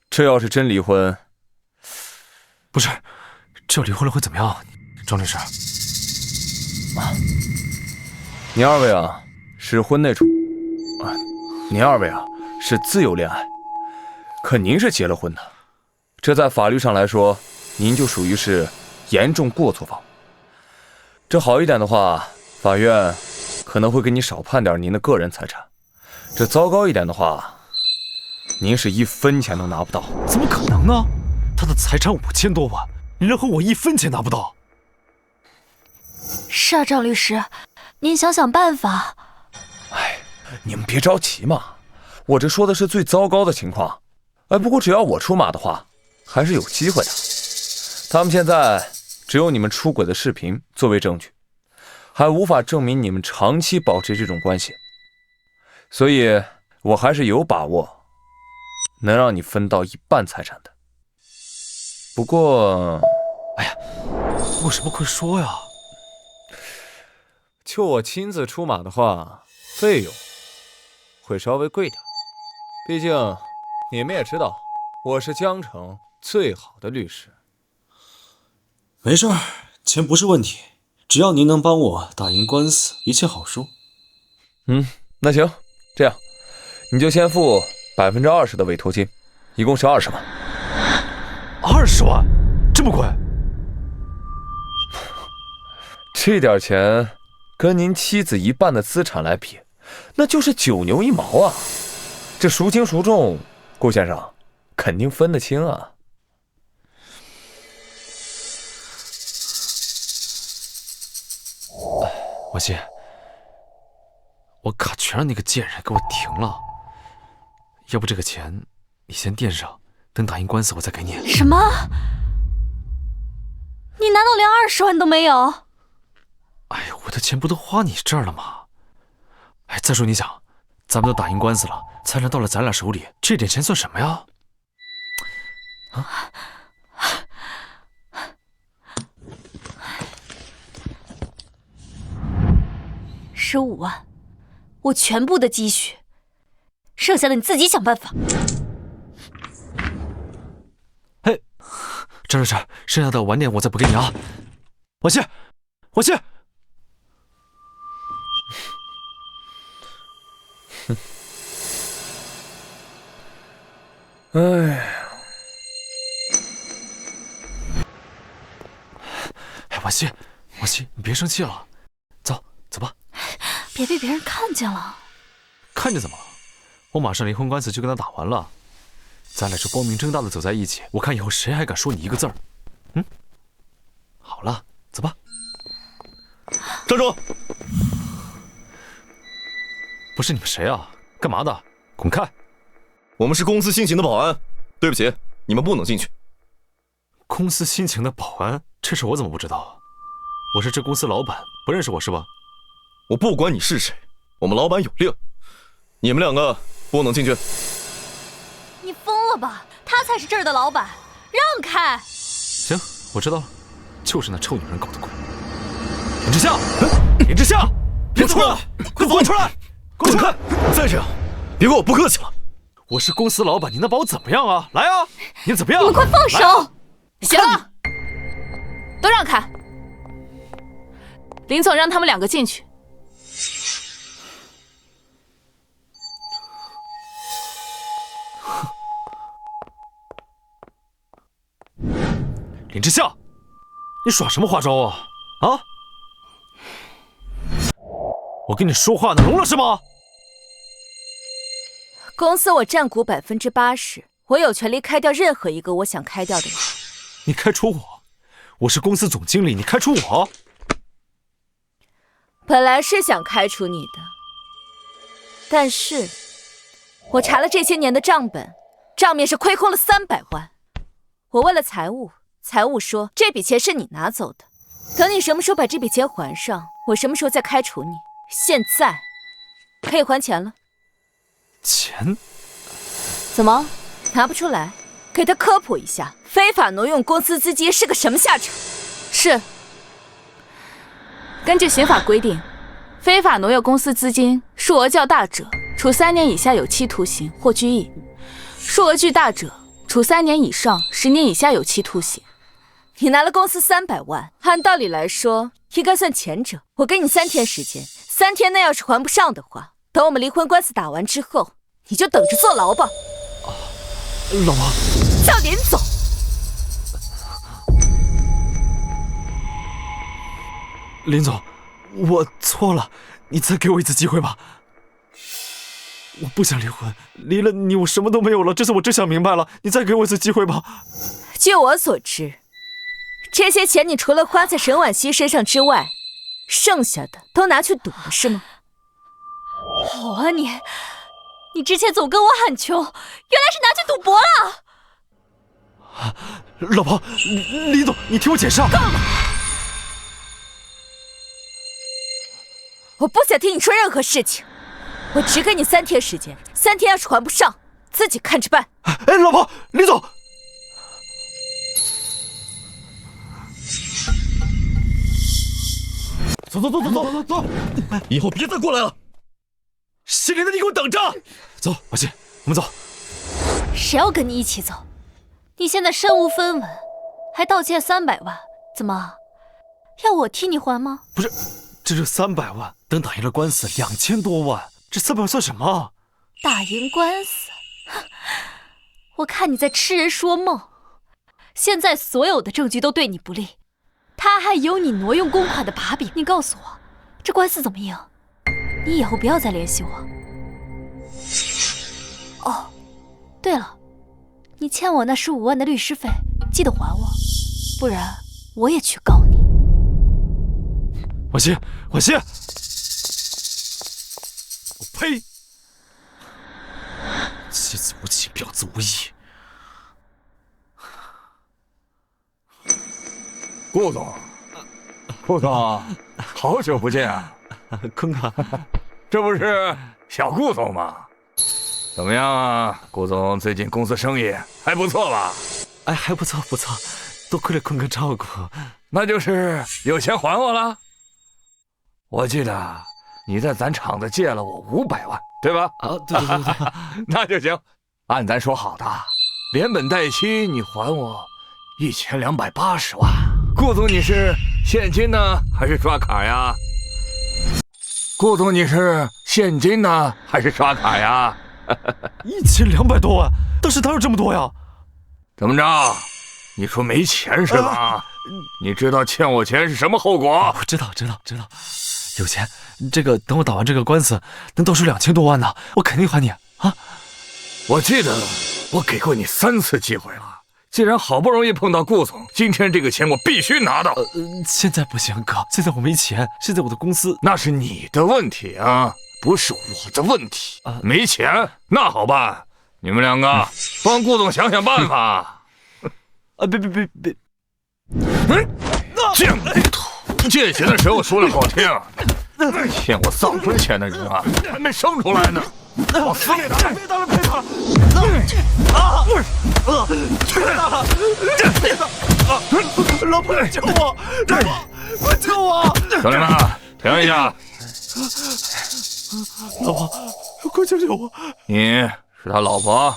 这要是真离婚，不是，这要离婚了会怎么样？张律师，您2位啊是婚内处，您2位啊是自由恋爱，可您是结了婚的，这在法律上来说，您就属于是严重过错方。这好一点的话，法院可能会给你少判点您的个人财产；这糟糕一点的话，您是1分钱都拿不到。怎么可能呢？他的财产5000多万，你任和我1分钱拿不到。是啊，张律师，您想想办法。你们别着急嘛，我这说的是最糟糕的情况。不过只要我出马的话，还是有机会的。他们现在只有你们出轨的视频作为证据，还无法证明你们长期保持这种关系，所以我还是有把握能让你分到1半财产的。不过，为什么会说呀？就我亲自出马的话，费用会稍微贵点，毕竟你们也知道，我是江城最好的律师。没事儿，钱不是问题，只要您能帮我打赢官司，一切好说。那行，这样你就先付20%的委托金，一共是20万。20万，这么贵？这点钱跟您妻子1半的资产来比，那就是9牛1毛啊！这孰轻孰重，顾先生肯定分得清啊。王鑫，我卡全让那个贱人给我停了。要不这个钱你先垫上，等打赢官司我再给你。什么？你难道连20万都没有？哎呀，我的钱不都花你这儿了吗？再说你想，咱们都打赢官司了，财产到了咱俩手里，这点钱算什么呀？啊！15万，我全部的积蓄，剩下的你自己想办法。嘿，这，剩下的晚点我再补给你啊。我去。哎，王熙，你别生气了，走吧。别被别人看见了。看着怎么了？我马上离婚官司就跟他打完了，咱俩是光明正大的走在一起，我看以后谁还敢说你一个字儿？好了，走吧。站住！不是你们谁啊？干嘛的？滚开！我们是公司新请的保安，对不起，你们不能进去。公司新请的保安，这事我怎么不知道？我是这公司老板，不认识我是吧？我不管你是谁，我们老板有令，你们两个不能进去。你疯了吧？他才是这儿的老板，让开！行，我知道了，就是那臭女人搞的鬼。林之夏，别出来！快走出来！滚开！再这样，别怪我不客气了。我是公司老板，你能把我怎么样啊？来啊！你怎么样？你们快放手！行了，都让开。林总让他们2个进去。林之夏，你耍什么花招啊？啊！我跟你说话呢，聋了是吗？公司我占股80%，我有权利开掉任何一个我想开掉的人。你开除我？我是公司总经理，你开除我？本来是想开除你的，但是我查了这些年的账本，账面是亏空了300万。我问了财务，财务说这笔钱是你拿走的，等你什么时候把这笔钱还上，我什么时候再开除你。现在可以还钱了。钱？怎么拿不出来？给他科普一下，非法挪用公司资金是个什么下场？是。根据刑法规定，非法挪用公司资金，数额较大者，处3年以下有期徒刑或拘役；数额巨大者，处3年以上10年以下有期徒刑。你拿了公司300万，按道理来说应该算前者。我给你3天时间，3天内要是还不上的话，等我们离婚官司打完之后，你就等着坐牢吧。老婆，叫林总。林总，我错了，你再给我一次机会吧。我不想离婚，离了你我什么都没有了。这次我真想明白了，你再给我一次机会吧。据我所知，这些钱你除了花在沈婉熙身上之外，剩下的都拿去赌了，是吗？好啊你之前总跟我喊穷，原来是拿去赌博了。老婆，李总，你听我解释啊。够了！我不想听你说任何事情，我只给你3天时间，3天要是还不上，自己看着办。哎，老婆，李总。走，以后别再过来了。姓林的，你给我等着！走，王熙，我们走。谁要跟你一起走？你现在身无分文，还倒欠300万，怎么要我替你还吗？不是，这300万，等打赢了官司2000多万，这300万算什么？打赢官司？我看你在痴人说梦。现在所有的证据都对你不利，他还有你挪用公款的把柄。你告诉我，这官司怎么赢？你以后不要再联系我。哦，对了，你欠我那15万的律师费，记得还我，不然我也去告你。婉熙，婉熙，我呸！妻子无情，婊子无义。顾总，顾总，好久不见啊！坤哥，这不是小顾总嘛。怎么样啊，顾总最近公司生意还不错吧？哎，还不错不错，多亏了坤哥照顾。那就是有钱还我了？我记得你在咱厂子借了我500万，对吧？啊，对对对对。那就行，按咱说好的，连本带息你还我1280万。顾总，你是现金呢还是刷卡呀？顾总，你是现金呢还是刷卡呀？1200多万，当时哪有这么多呀？怎么着？你说没钱是吧？你知道欠我钱是什么后果？我知道，有钱。这个等我打完这个官司，能到手2000多万呢，我肯定还你啊！我记得我给过你3次机会了。既然好不容易碰到顾总，今天这个钱我必须拿到。现在不行，哥，现在我没钱，现在我的公司……那是你的问题啊，不是我的问题。没钱，那好办，你们两个帮顾总想想办法。别！贱骨头！借钱的时候说的好听，欠我丧婚钱的人啊，还没生出来呢。往死里打！别打了！别打了！老婆，救我！快救我！兄弟们，停一下！老婆，快救救我！你是他老婆？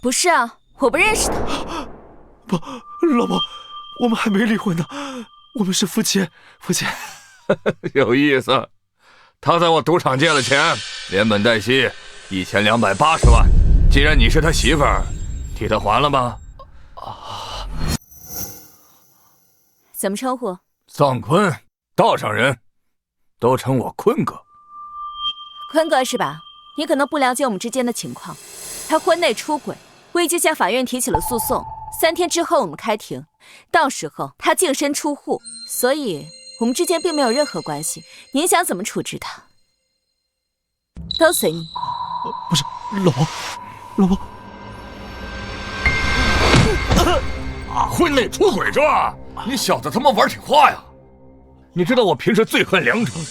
不是啊，我不认识他。不，老婆，我们还没离婚呢，我们是夫妻。有意思。他在我赌场借了钱，连本带息1280万。既然你是他媳妇儿，替他还了吧？怎么称呼？臧坤，道上人，都称我坤哥。坤哥是吧？你可能不了解我们之间的情况。他婚内出轨，我已经向法院提起了诉讼，3天之后我们开庭，到时候他净身出户，所以我们之间并没有任何关系。您想怎么处置他，都随你。不是，老婆。婚内出轨是吧？你小子他妈玩挺花呀！你知道我平时最恨2种人，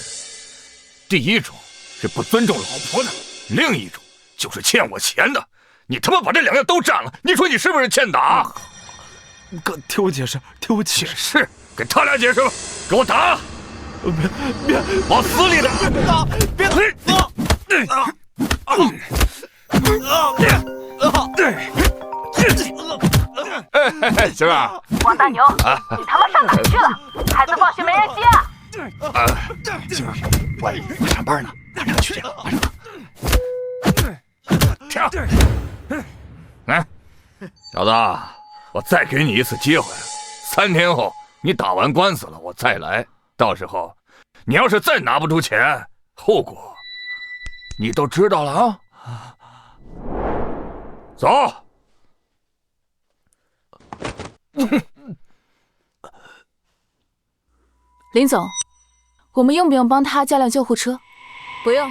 第一种是不尊重老婆的，另一种就是欠我钱的。你他妈把这2样都占了，你说你是不是欠打？哥，听我解释。解释，给他俩解释吧，给我打！别，往死里打！别打！媳妇儿，王大牛，你他妈上哪儿去了？孩子放学没人接啊！媳妇儿，我上班呢，马上去，马上。停！来，小子，我再给你一次机会，3天后你打完官司了，我再来。到时候你要是再拿不出钱，后果你都知道了啊！走。林总，我们用不用帮他叫辆救护车？不用，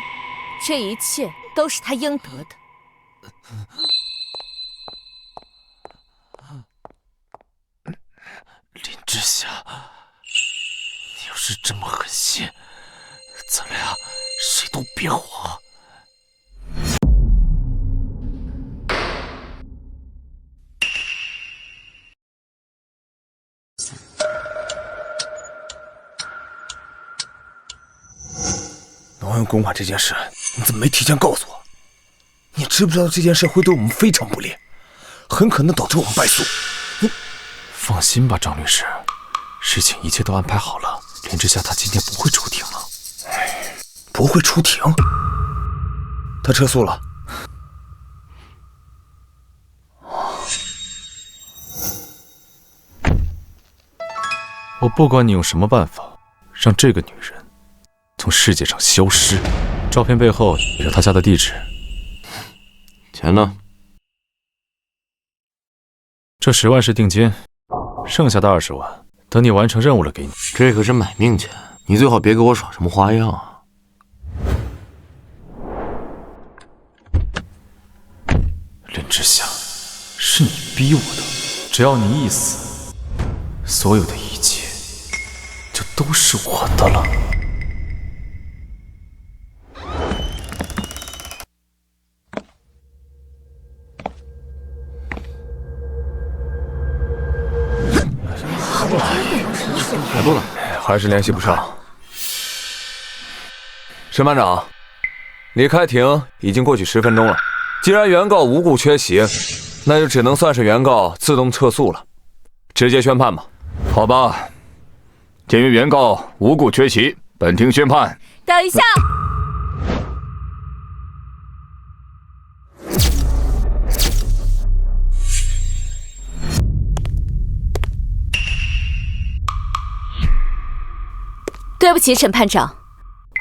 这一切都是他应得的。林之夏，你要是这么狠心，咱俩谁都别活。农用公馆这件事，你怎么没提前告诉我？你知不知道这件事会对我们非常不利，很可能导致我们败诉？放心吧，张律师，事情一切都安排好了。林之夏他今天不会出庭了。不会出庭？他撤诉了。我不管你用什么办法，让这个女人从世界上消失。照片背后有她家的地址。钱呢？这10万是定金，剩下的20万等你完成任务了给你。这可是买命钱，你最好别给我耍什么花样啊！林之夏，是你逼我的，只要你一死，所有的一切就都是我的了。还是联系不上。审判长，离开庭已经过去10分钟了。既然原告无故缺席，那就只能算是原告自动撤诉了，直接宣判吧。好吧，鉴于原告无故缺席，本庭宣判。等一下。对不起，审判长，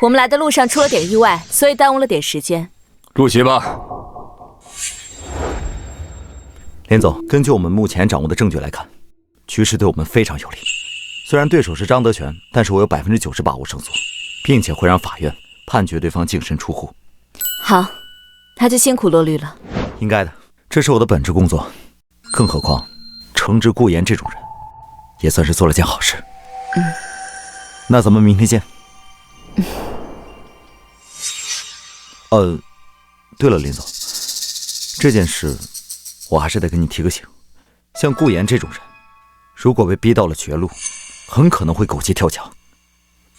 我们来的路上出了点意外，所以耽误了点时间。入席吧。林总，根据我们目前掌握的证据来看，局势对我们非常有利。虽然对手是张德全，但是我有90%把握胜诉，并且会让法院判决对方净身出户。好，那就辛苦洛律了。应该的，这是我的本职工作。更何况，惩治顾言这种人，也算是做了件好事。那咱们明天见。对了，林总，这件事我还是得跟你提个醒。像顾言这种人，如果被逼到了绝路，很可能会狗急跳墙。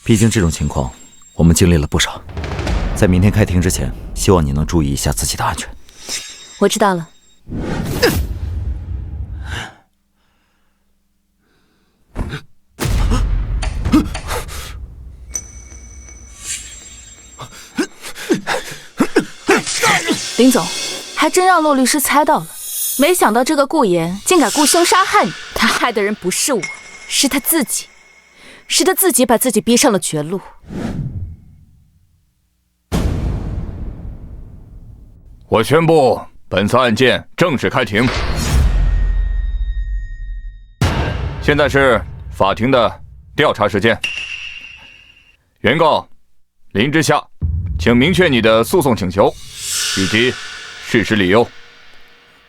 毕竟这种情况我们经历了不少。在明天开庭之前，希望你能注意一下自己的安全。我知道了。林总，还真让骆律师猜到了，没想到这个顾言竟敢雇凶杀害你。他害的人不是我，是他自己，是他自己把自己逼上了绝路。我宣布，本次案件正式开庭。现在是法庭的调查时间。原告林之夏，请明确你的诉讼请求以及事实理由。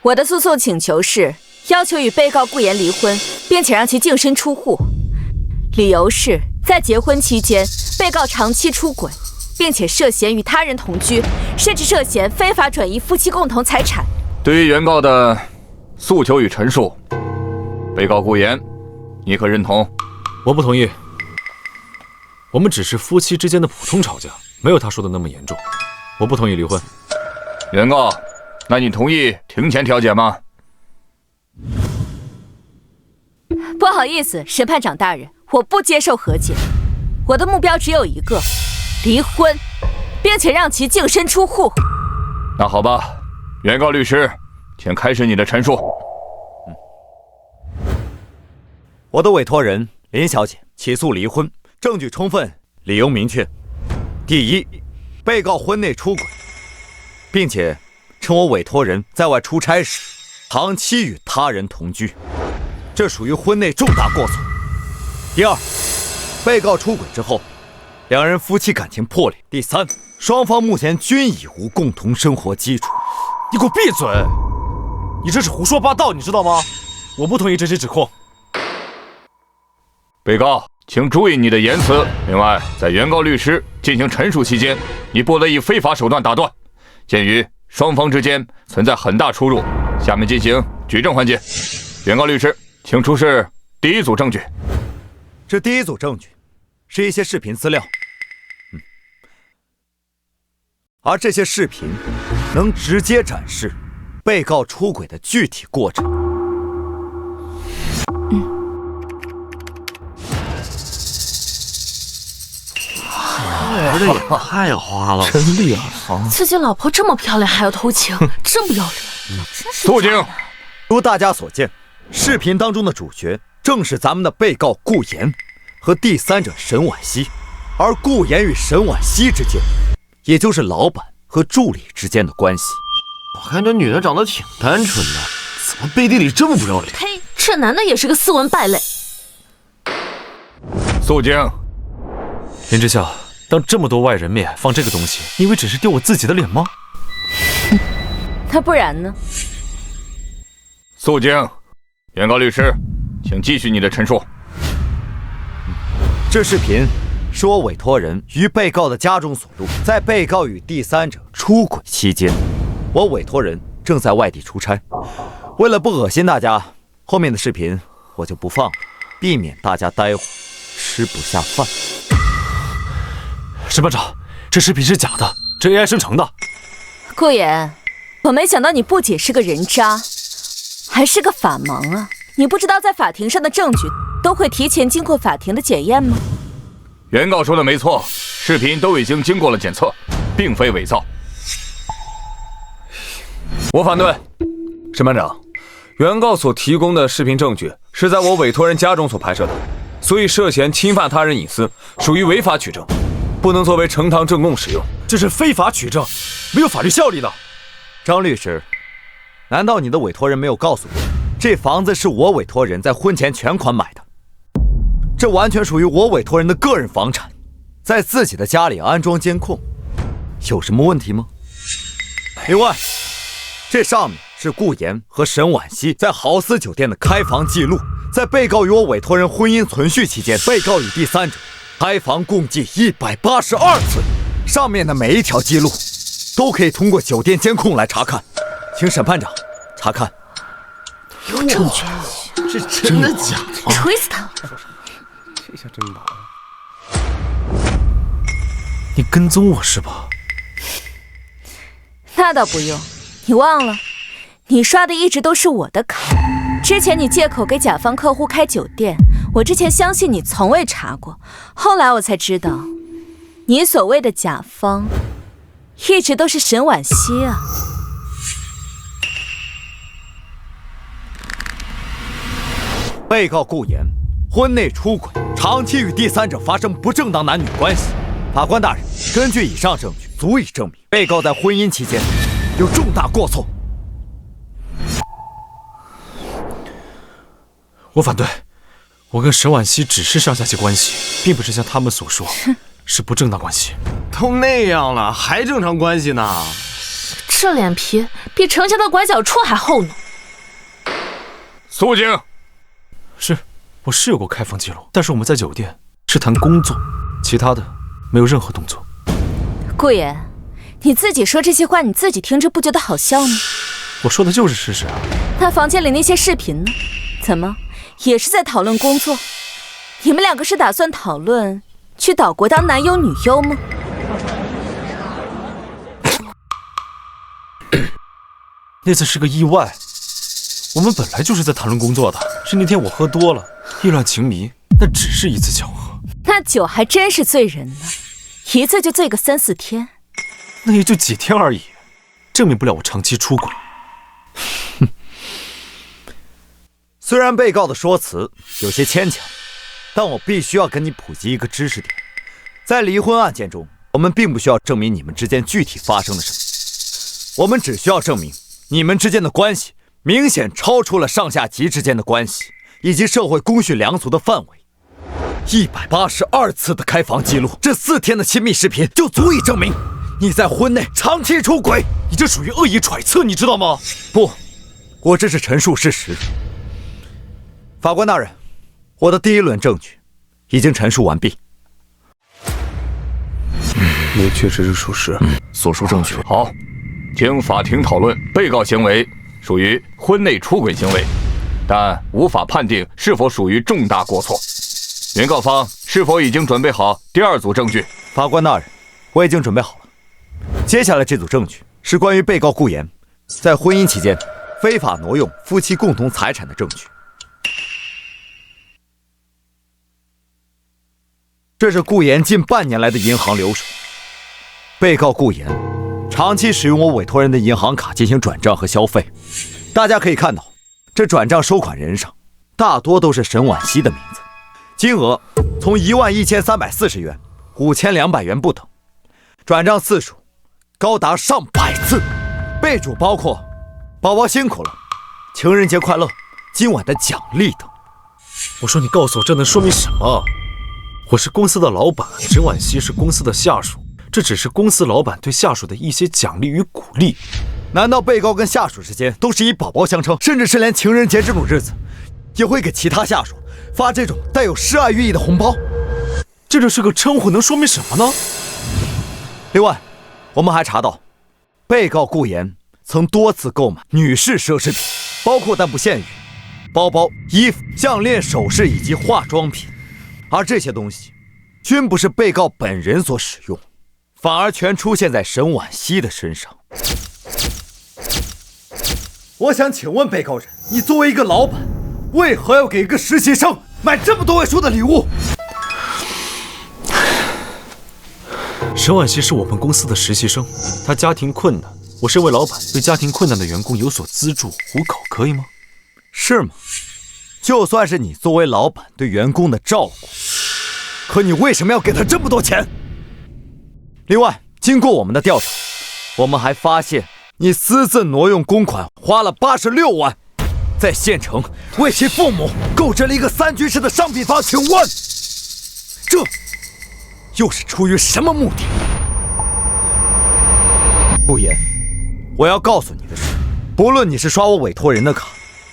我的诉讼请求是要求与被告顾言离婚，并且让其净身出户。理由是在结婚期间，被告长期出轨，并且涉嫌与他人同居，甚至涉嫌非法转移夫妻共同财产。对于原告的诉求与陈述，被告顾言，你可认同？我不同意。我们只是夫妻之间的普通吵架，没有他说的那么严重。我不同意离婚。原告，那你同意庭前调解吗？不好意思，审判长大人，我不接受和解。我的目标只有一个，离婚，并且让其净身出户。那好吧，原告律师，请开始你的陈述。我的委托人林小姐起诉离婚，证据充分，理由明确。第一，被告婚内出轨，并且趁我委托人在外出差时，长期与他人同居，这属于婚内重大过错。第二，被告出轨之后，两人夫妻感情破裂。第三，双方目前均已无共同生活基础。你给我闭嘴！你这是胡说八道，你知道吗？我不同意这些指控。被告，请注意你的言辞。另外，在原告律师进行陈述期间，你不得以非法手段打断。鉴于双方之间存在很大出入，下面进行举证环节。原告律师，请出示第一组证据。这第一组证据是一些视频资料，而这些视频能直接展示被告出轨的具体过程。玩的也太花了，真厉害啊！自己老婆这么漂亮还要偷情，真不要脸！真是肃静。如大家所见，视频当中的主角正是咱们的被告顾言和第三者沈婉熙，而顾言与沈婉熙之间，也就是老板和助理之间的关系。我看这女的长得挺单纯的，怎么背地里这么不要脸？呸！这男的也是个斯文败类。肃静。林之夏，当这么多外人面放这个东西，你以为只是丢我自己的脸吗？那不然呢？肃静。原告律师，请继续你的陈述。这视频是我委托人于被告的家中所录，在被告与第三者出轨期间，我委托人正在外地出差。为了不恶心大家，后面的视频我就不放了，避免大家待会吃不下饭。沈班长，这视频是假的，这 AI 生成的。顾言，我没想到你不仅是个人渣，还是个法盲啊！你不知道在法庭上的证据都会提前经过法庭的检验吗？原告说的没错，视频都已经经过了检测，并非伪造。我反对，沈班长，原告所提供的视频证据是在我委托人家中所拍摄的，所以涉嫌侵犯他人隐私，属于违法取证，不能作为呈堂证供使用。这是非法取证，没有法律效力的。张律师，难道你的委托人没有告诉你，这房子是我委托人在婚前全款买的？这完全属于我委托人的个人房产，在自己的家里安装监控，有什么问题吗？另外，这上面是顾言和沈婉熙在豪斯酒店的开房记录，在被告与我委托人婚姻存续期间，被告与第三者开房共计182次，上面的每一条记录都可以通过酒店监控来查看，请审判长查看。有证据，这真的假的？锤死他！这下真麻烦。你跟踪我是吧？那倒不用，你忘了，你刷的一直都是我的卡。之前你借口给甲方客户开酒店，我之前相信你从未查过，后来我才知道，你所谓的甲方，一直都是沈婉熙啊。被告顾言婚内出轨，长期与第三者发生不正当男女关系。法官大人，根据以上证据，足以证明被告在婚姻期间有重大过错。我反对，我跟沈婉熙只是上下级关系，并不是像他们所说是不正当关系。都那样了，还正常关系呢？这脸皮比城墙的拐角处还厚呢。肃静。是，我是有过开房记录，但是我们在酒店是谈工作，其他的没有任何动作。顾言，你自己说这些话，你自己听着不觉得好笑吗？我说的就是事实啊。那房间里那些视频呢？怎么也是在讨论工作？你们两个是打算讨论去岛国当男优女优吗？那次是个意外，我们本来就是在谈论工作的，是那天我喝多了，意乱情迷，那只是一次巧合。那酒还真是醉人呢，一醉就醉个3、4天。那也就几天而已，证明不了我长期出轨。虽然被告的说辞有些牵强，但我必须要跟你普及一个知识点：在离婚案件中，我们并不需要证明你们之间具体发生了什么，我们只需要证明你们之间的关系明显超出了上下级之间的关系以及社会公序良俗的范围。182次的开房记录，这4天的亲密视频就足以证明你在婚内长期出轨。你这属于恶意揣测，你知道吗？不，我这是陈述事实。法官大人，我的第一轮证据已经陈述完毕。也确实是属实，所述证据。好，经法庭讨论，被告行为属于婚内出轨行为，但无法判定是否属于重大过错。原告方是否已经准备好第2组证据？法官大人，我已经准备好了。接下来这组证据是关于被告顾言在婚姻期间非法挪用夫妻共同财产的证据。这是顾言近半年来的银行流水。被告顾言长期使用我委托人的银行卡进行转账和消费。大家可以看到，这转账收款人上大多都是沈婉熙的名字，金额从11340元、5200元不等，转账次数高达上百次，备注包括“宝宝辛苦了”、“情人节快乐”、“今晚的奖励”等。我说你告诉我这能说明什么？我是公司的老板，沈婉熙是公司的下属，这只是公司老板对下属的一些奖励与鼓励。难道被告跟下属之间都是以宝宝相称，甚至是连情人节这种日子也会给其他下属发这种带有示爱寓意的红包？这就是个称呼，能说明什么呢？另外，我们还查到，被告顾言曾多次购买女士奢侈品，包括但不限于包包、衣服、项链、首饰以及化妆品。而这些东西均不是被告本人所使用，反而全出现在沈婉熙的身上。我想请问被告人，你作为一个老板，为何要给一个实习生买这么多位数的礼物？沈婉熙是我们公司的实习生，她家庭困难，我身为老板，对家庭困难的员工有所资助，糊口可以吗？是吗？就算是你作为老板对员工的照顾，可你为什么要给他这么多钱？另外，经过我们的调查，我们还发现你私自挪用公款花了86万，在县城为其父母购置了一个3居室的商品房，请问这又是出于什么目的？顾言，我要告诉你的是，不论你是刷我委托人的卡，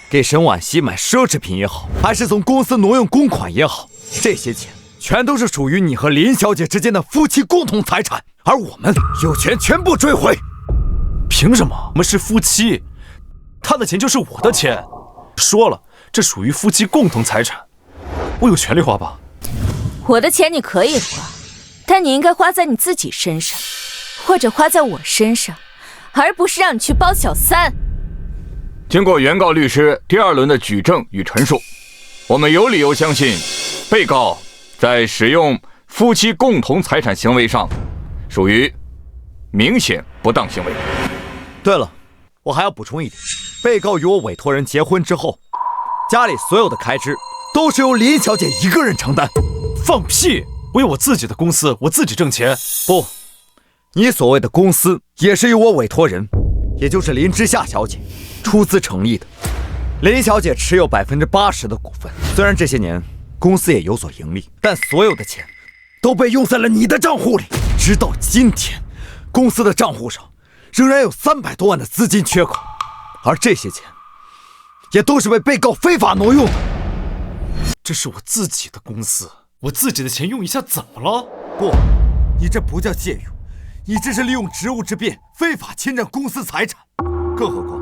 给沈婉熙买奢侈品也好，还是从公司挪用公款也好，这些钱全都是属于你和林小姐之间的夫妻共同财产，而我们有权全部追回。凭什么？我们是夫妻，她的钱就是我的钱。说了，这属于夫妻共同财产，我有权利花吧？我的钱你可以花，但你应该花在你自己身上，或者花在我身上，而不是让你去包小三。经过原告律师第2轮的举证与陈述，我们有理由相信，被告在使用夫妻共同财产行为上，属于明显不当行为。对了，我还要补充一点，被告与我委托人结婚之后，家里所有的开支都是由林小姐一个人承担。放屁！我有我自己的公司，我自己挣钱。不，你所谓的公司也是由我委托人，也就是林之夏小姐出资成立的。林小姐持有80%的股份，虽然这些年公司也有所盈利，但所有的钱都被用在了你的账户里。直到今天，公司的账户上仍然有300多万的资金缺口，而这些钱也都是被告非法挪用的。这是我自己的公司，我自己的钱用一下怎么了？不，你这不叫借用，你这是利用职务之便非法侵占公司财产。更何况，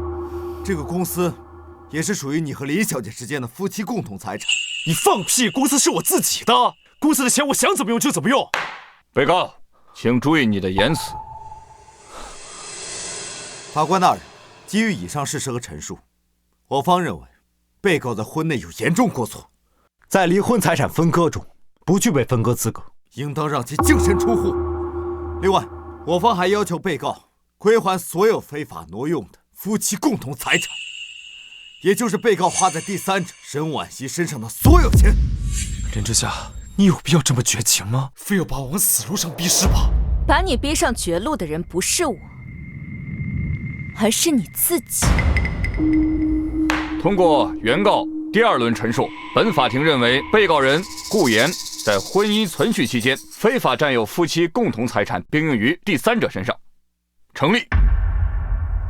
这个公司也是属于你和林小姐之间的夫妻共同财产。你放屁！公司是我自己的，公司的钱我想怎么用就怎么用。被告，请注意你的言辞。法官大人，基于以上事实和陈述，我方认为，被告在婚内有严重过错，在离婚财产分割中不具备分割资格，应当让其净身出户。另外，我方还要求被告归还所有非法挪用的夫妻共同财产，也就是被告花在第三者沈婉熙身上的所有钱。林之夏，你有必要这么绝情吗？非要把我往死路上逼是吧？把你逼上绝路的人不是我，而是你自己。通过原告第2轮陈述，本法庭认为被告人顾言在婚姻存续期间非法占有夫妻共同财产，并用于第三者身上，成立。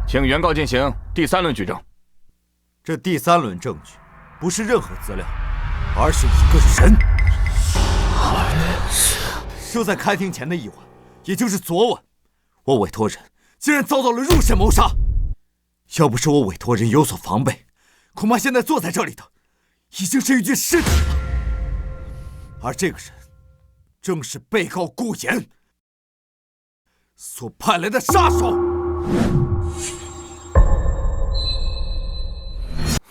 请原告进行第3轮举证。这第3轮证据不是任何资料，而是一个人。就在开庭前的一晚，也就是昨晚，我委托人竟然遭到了入室谋杀。要不是我委托人有所防备，恐怕现在坐在这里的已经是一具尸体了。而这个人正是被告顾言所派来的杀手。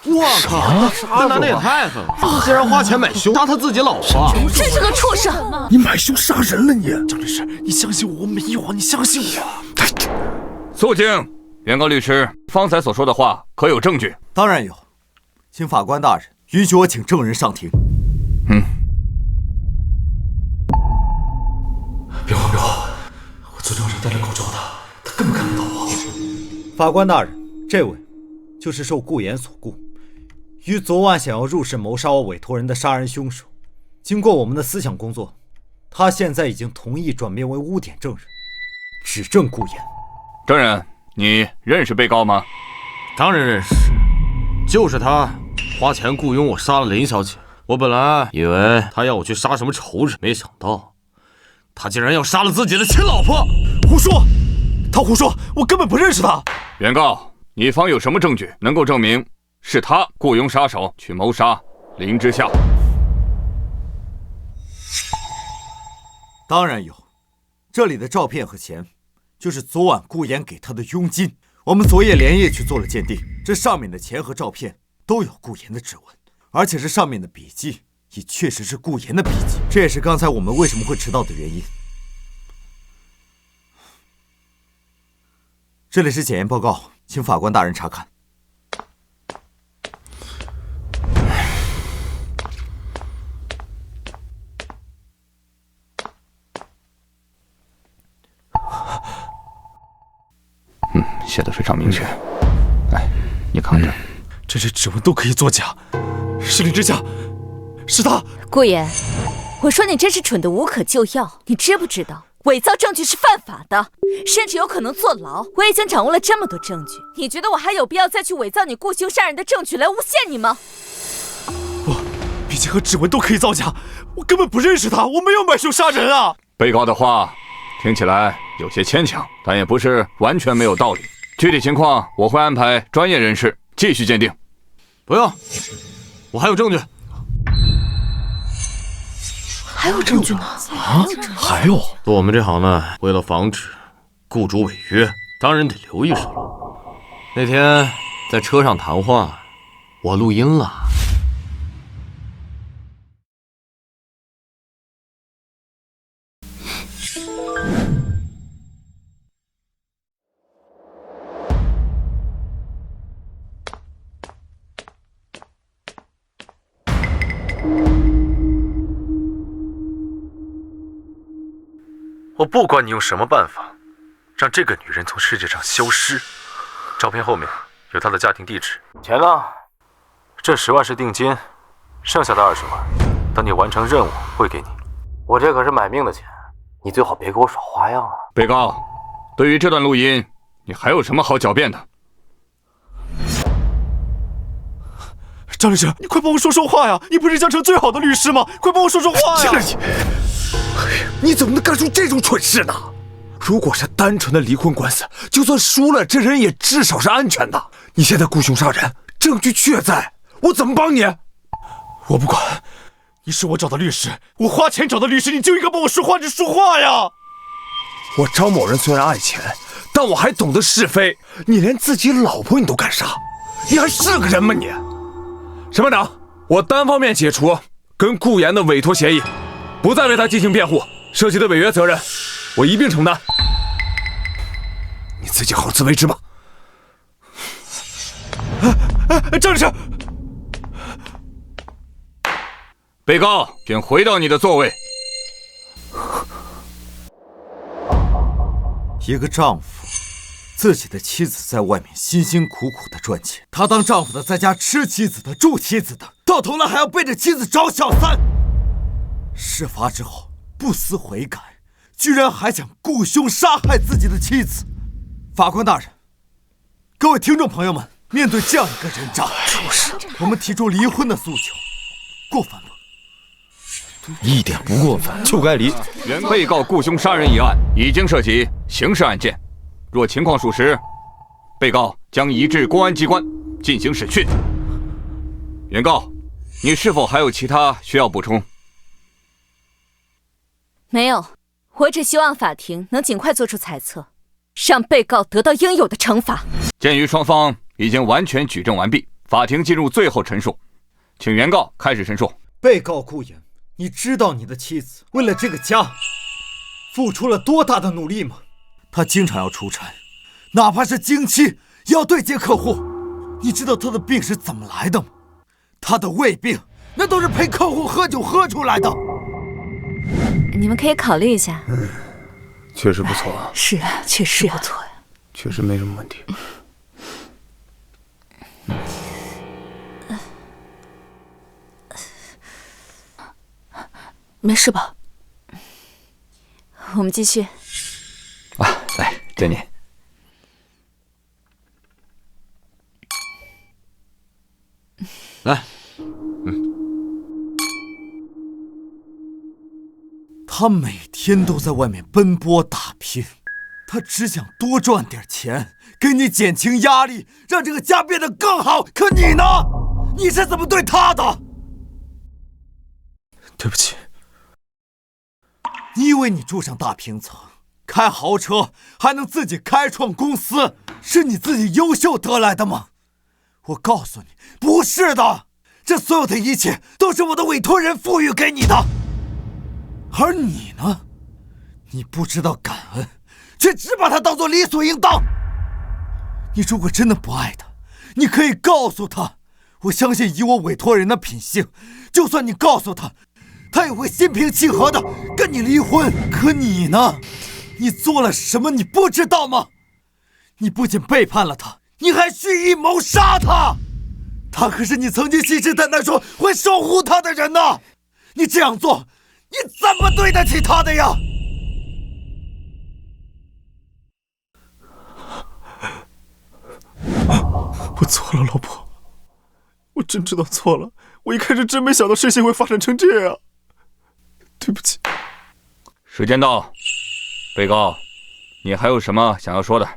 我靠，这男的也太狠了！竟然花钱买凶杀他自己老婆！真是个畜生！你买凶杀人了你！张律师，你相信我，我没有啊，你相信我。肃静！原告律师方才所说的话可有证据？当然有，请法官大人允许我请证人上庭。别慌别慌，我昨天晚上戴了口罩的，他根本看不到我。法官大人，这位就是受顾言所雇，于昨晚想要入室谋杀我委托人的杀人凶手。经过我们的思想工作，他现在已经同意转变为污点证人，指证顾言。证人，你认识被告吗？当然认识，就是他花钱雇佣我杀了林小姐。我本来以为他要我去杀什么仇人，没想到他竟然要杀了自己的亲老婆！胡说！他胡说！我根本不认识他。原告，你方有什么证据能够证明是他雇佣杀手去谋杀林之夏？当然有，这里的照片和钱，就是昨晚顾言给他的佣金。我们昨夜连夜去做了鉴定，这上面的钱和照片都有顾言的指纹，而且这上面的笔记也确实是顾言的笔记。这也是刚才我们为什么会迟到的原因。这里是检验报告，请法官大人查看。写的非常明确。来，你看着，这些指纹都可以作假。是林之夏，是他。顾言，我说你真是蠢得无可救药。你知不知道，伪造证据是犯法的，甚至有可能坐牢。我已经掌握了这么多证据，你觉得我还有必要再去伪造你雇凶杀人的证据来诬陷你吗？不，笔记和指纹都可以造假，我根本不认识他，我没有买凶杀人啊！被告的话听起来有些牵强，但也不是完全没有道理。具体情况我会安排专业人士继续鉴定。不用，我还有证据。还有证据呢？啊，还有？做我们这行呢，为了防止雇主违约，当然得留一手。那天在车上谈话，我录音了。我不管你用什么办法，让这个女人从世界上消失。照片后面有她的家庭地址。钱呢？这10万是定金，剩下的20万，等你完成任务会给你。我这可是买命的钱，你最好别给我耍花样啊！被告，对于这段录音，你还有什么好狡辩的？张律师，你快帮我说说话呀！你不是江城最好的律师吗？快帮我说说话呀！你怎么能干出这种蠢事呢？如果是单纯的离婚官司，就算输了，这人也至少是安全的。你现在雇凶杀人，证据确在，我怎么帮你？我不管，你是我找的律师，我花钱找的律师，你就应该帮我说话，就说话呀！我张某人虽然爱钱，但我还懂得是非。你连自己老婆你都敢杀，你还是个人吗你？审判长，我单方面解除跟顾言的委托协议，不再为他进行辩护，涉及的违约责任我一并承担。你自己好自为之吧。张律师，被告，请回到你的座位。一个丈夫，自己的妻子在外面辛辛苦苦的赚钱，他当丈夫的在家吃妻子的、住妻子的，到头来还要背着妻子找小三。事发之后不思悔改，居然还想雇凶杀害自己的妻子。法官大人，各位听众朋友们，面对这样一个人渣，我们提出离婚的诉求，过分吗？一点不过分，就该离。原被告雇凶杀人一案已经涉及刑事案件，若情况属实，被告将移至公安机关进行审讯。原告，你是否还有其他需要补充？没有，我只希望法庭能尽快做出裁测，让被告得到应有的惩罚。鉴于双方已经完全举证完毕，法庭进入最后陈述，请原告开始陈述。被告顾言，你知道你的妻子为了这个家付出了多大的努力吗？她经常要出差，哪怕是经期也要对接客户。你知道她的病是怎么来的吗？她的胃病那都是陪客户喝酒喝出来的。你们可以考虑一下。确实不错啊。是啊，确实不错呀。确实没什么问题。没事吧？我们继续。来，见你。来，他每天都在外面奔波打拼，他只想多赚点钱，给你减轻压力，让这个家变得更好。可你呢？你是怎么对他的？对不起。你以为你住上大平层，开豪车，还能自己开创公司，是你自己优秀得来的吗？我告诉你，不是的，这所有的一切都是我的委托人赋予给你的。而你呢？你不知道感恩，却只把它当作理所应当。你如果真的不爱他，你可以告诉他。我相信以我委托人的品性，就算你告诉他，他也会心平气和的跟你离婚。可你呢？你做了什么？你不知道吗？你不仅背叛了他，你还蓄意谋杀他。他可是你曾经信誓旦旦说会守护他的人呢。你这样做，你怎么对得起他的呀？我错了，老婆，我真知道错了。我一开始真没想到事情会发展成这样，对不起。时间到，被告，你还有什么想要说的？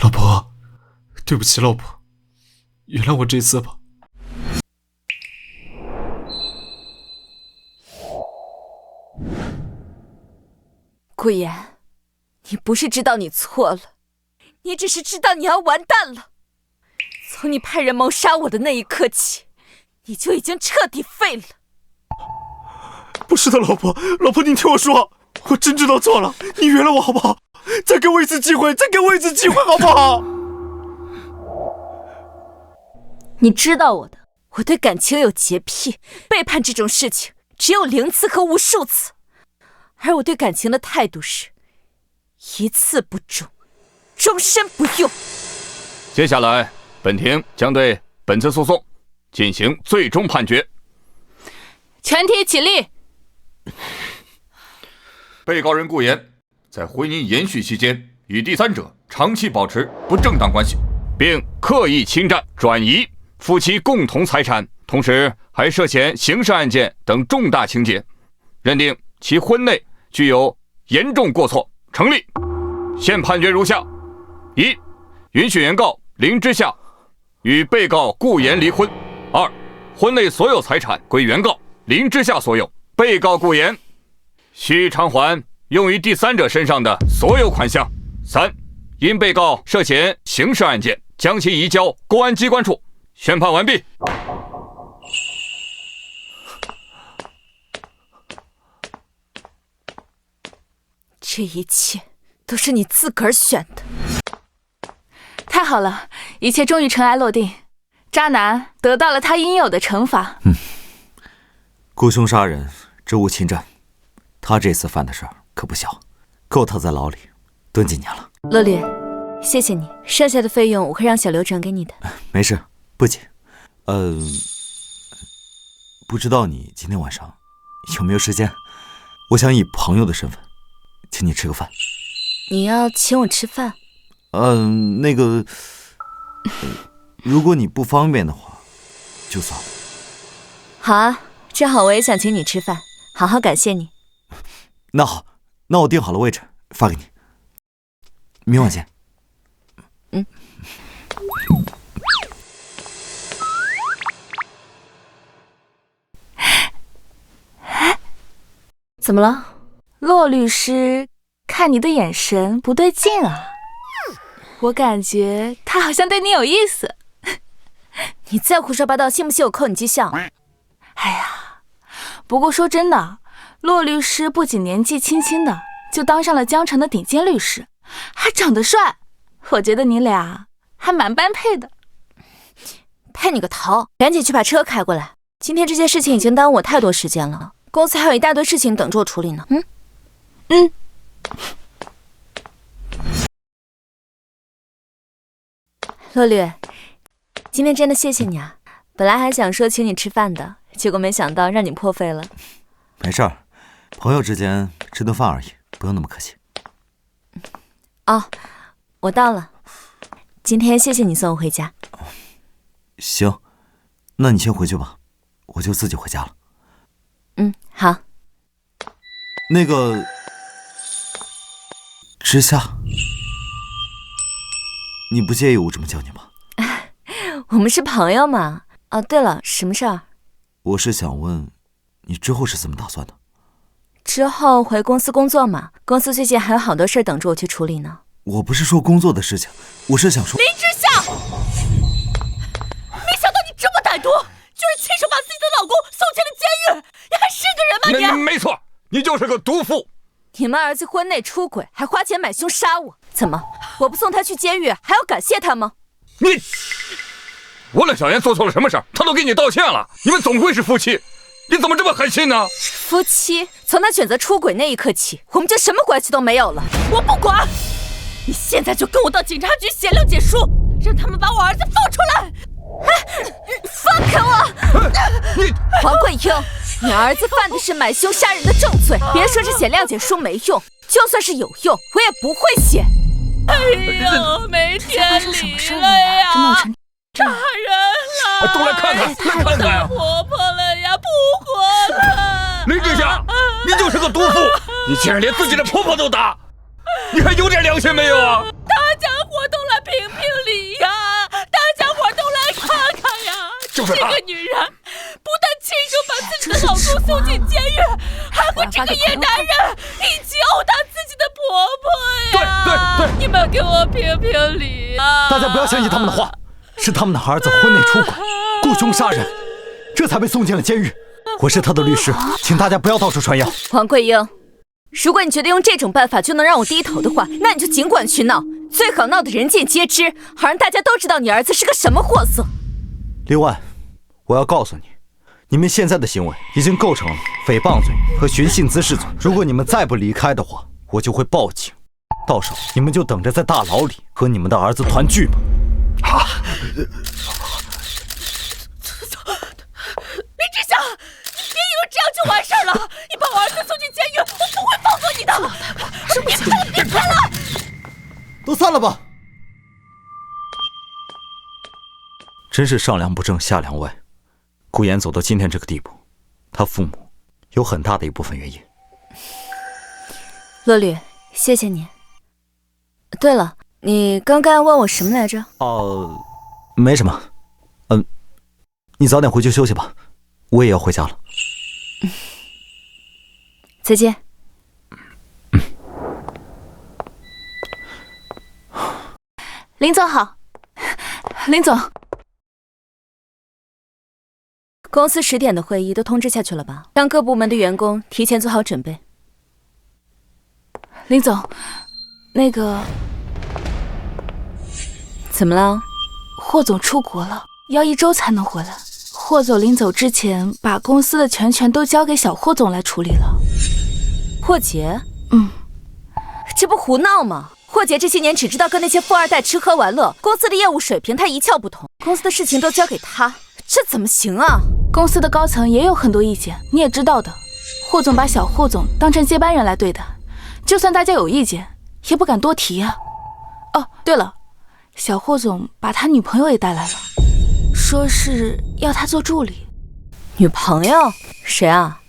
老婆，对不起，老婆，原谅我这次吧。顾言，你不是知道你错了，你只是知道你要完蛋了。从你派人谋杀我的那一刻起，你就已经彻底废了。不是的，老婆，老婆，你听我说，我真知道错了，你原谅我好不好？再给我一次机会，再给我一次机会好不好？你知道我的，我对感情有洁癖，背叛这种事情只有0次和无数次。而我对感情的态度是1次不忠，终身不用。接下来，本庭将对本次诉讼进行最终判决。全体起立。被告人顾言在婚姻延续期间与第三者长期保持不正当关系，并刻意侵占、转移夫妻共同财产，同时还涉嫌刑事案件等重大情节，认定其婚内具有严重过错，成立。现判决如下：一、允许原告林之夏与被告顾言离婚；二、婚内所有财产归原告林之夏所有，被告顾言需偿还用于第三者身上的所有款项；三、因被告涉嫌刑事案件，将其移交公安机关处。宣判完毕。这一切都是你自个儿选的。太好了，一切终于尘埃落定，渣男得到了他应有的惩罚。雇凶杀人，职务侵占，他这次犯的事儿可不小，够他在牢里蹲几年了。乐律，谢谢你，剩下的费用我会让小刘转给你的。没事，不急。不知道你今天晚上有没有时间？我想以朋友的身份请你吃个饭。你要请我吃饭？如果你不方便的话，就算了。好啊，正好我也想请你吃饭，好好感谢你。那好，那我订好了位置，发给你。明晚见。怎么了？骆律师，看你的眼神不对劲啊，我感觉他好像对你有意思。你再胡说八道，信不信我扣你绩效？哎呀，不过说真的，骆律师不仅年纪轻轻的就当上了江城的顶尖律师，还长得帅，我觉得你俩还蛮般配的。配你个头！赶紧去把车开过来，今天这些事情已经耽误我太多时间了，公司还有一大堆事情等着我处理呢。乐律，今天真的谢谢你啊！本来还想说请你吃饭的，结果没想到让你破费了。没事儿，朋友之间吃顿饭而已，不用那么客气。哦，我到了。今天谢谢你送我回家。行，那你先回去吧，我就自己回家了。好。那个之夏，你不介意我这么叫你吗？我们是朋友嘛。哦，对了，什么事儿？我是想问，你之后是怎么打算的？之后回公司工作嘛。公司最近还有好多事儿等着我去处理呢。我不是说工作的事情，我是想说……林之夏，没想到你这么歹毒，居然亲手把自己的老公送进了监狱，你还是个人吗？你没错，你就是个毒妇。你们儿子婚内出轨，还花钱买凶杀我，怎么？我不送他去监狱，还要感谢他吗？你，我冷小言做错了什么事儿，他都给你道歉了。你们总归是夫妻，你怎么这么狠心呢？夫妻，从他选择出轨那一刻起，我们就什么关系都没有了。我不管，你现在就跟我到警察局写谅解书，让他们把我儿子放出来。放开我！你黄桂英，你儿子犯的是买凶杀人的重罪，别说是写谅解书没用，就算是有用，我也不会写。哎呦，没天理了呀！这闹成打人了！都来看看，来看看呀！婆婆了呀，不活了！林之夏，你就是个毒妇！你竟然连自己的婆婆都打，你还有点良心没有啊？大家伙都来评评理呀！大家伙都来看看呀！就是这个女人，不但亲手把自己的老公送进监狱，还和这个野男人一起殴打自己的婆婆呀！对，你们给我评评理啊！大家不要相信他们的话，是他们的儿子婚内出轨，雇凶杀人，这才被送进了监狱。我是他的律师，请大家不要到处传谣。黄桂英，如果你觉得用这种办法就能让我低头的话，那你就尽管去闹，最好闹得人尽皆知，好让大家都知道你儿子是个什么货色。另外，我要告诉你，你们现在的行为已经构成了诽谤罪和寻衅滋事罪。如果你们再不离开的话，我就会报警，到时候你们就等着在大牢里和你们的儿子团聚吧。林之夏，你别以为这样就完事儿了！你把我儿子送进监狱，我不会放过你的！别跑了，别跑了！都散了吧！真是上梁不正下梁歪，顾言走到今天这个地步，他父母有很大的一部分原因。乐律，谢谢你。对了，你刚刚问我什么来着？没什么。你早点回去休息吧，我也要回家了。再见。林总好。林总，公司10点的会议都通知下去了吧？让各部门的员工提前做好准备。林总，那个，怎么了？霍总出国了，要1周才能回来。霍总临走之前，把公司的全都交给小霍总来处理了。霍杰？这不胡闹吗？霍杰这些年只知道跟那些富二代吃喝玩乐，公司的业务水平他一窍不通，公司的事情都交给他，这怎么行啊？公司的高层也有很多意见，你也知道的。霍总把小霍总当成接班人来对待，就算大家有意见，也不敢多提啊。哦，对了，小霍总把他女朋友也带来了，说是要他做助理。女朋友？谁啊？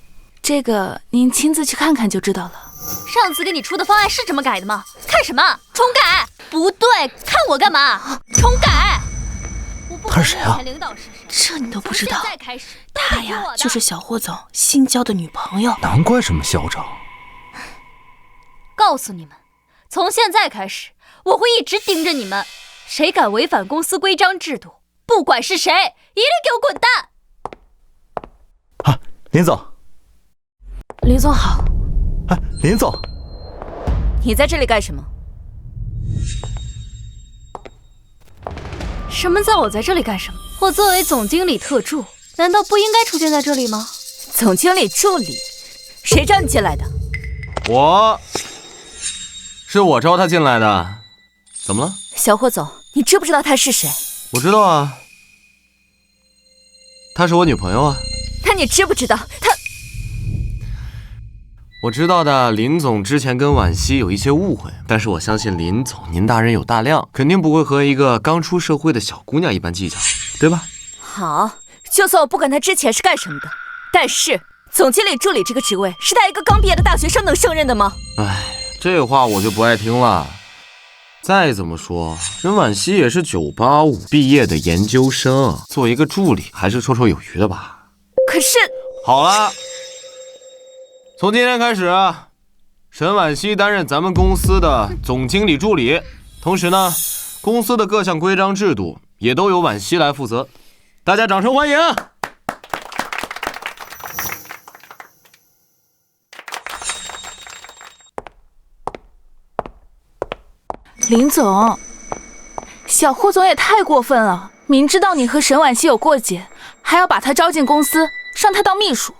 这个您亲自去看看就知道了。上次给你出的方案是这么改的吗？看什么？重改？不对，看我干嘛？重改！他是谁啊？这你都不知道？他呀，就是小霍总新交的女朋友。难怪这么嚣张。告诉你们，从现在开始，我会一直盯着你们，谁敢违反公司规章制度，不管是谁，一律给我滚蛋！林总。林总好。林总，你在这里干什么？什么叫我在这里干什么？我作为总经理特助，难道不应该出现在这里吗？总经理助理，谁招你进来的？是我招他进来的。怎么了？小霍总，你知不知道他是谁？我知道啊，她是我女朋友啊。那你知不知道他？我知道的，林总之前跟婉熙有一些误会，但是我相信林总您大人有大量，肯定不会和一个刚出社会的小姑娘一般计较，对吧？好，就算我不管他之前是干什么的，但是总经理助理这个职位是他一个刚毕业的大学生能胜任的吗？这话我就不爱听了。再怎么说，任婉熙也是985毕业的研究生，做一个助理还是绰绰有余的吧？可是，好了，从今天开始，沈婉熙担任咱们公司的总经理助理，同时呢，公司的各项规章制度也都由婉熙来负责。大家掌声欢迎！林总，小霍总也太过分了，明知道你和沈婉熙有过节，还要把她招进公司，上她当秘书。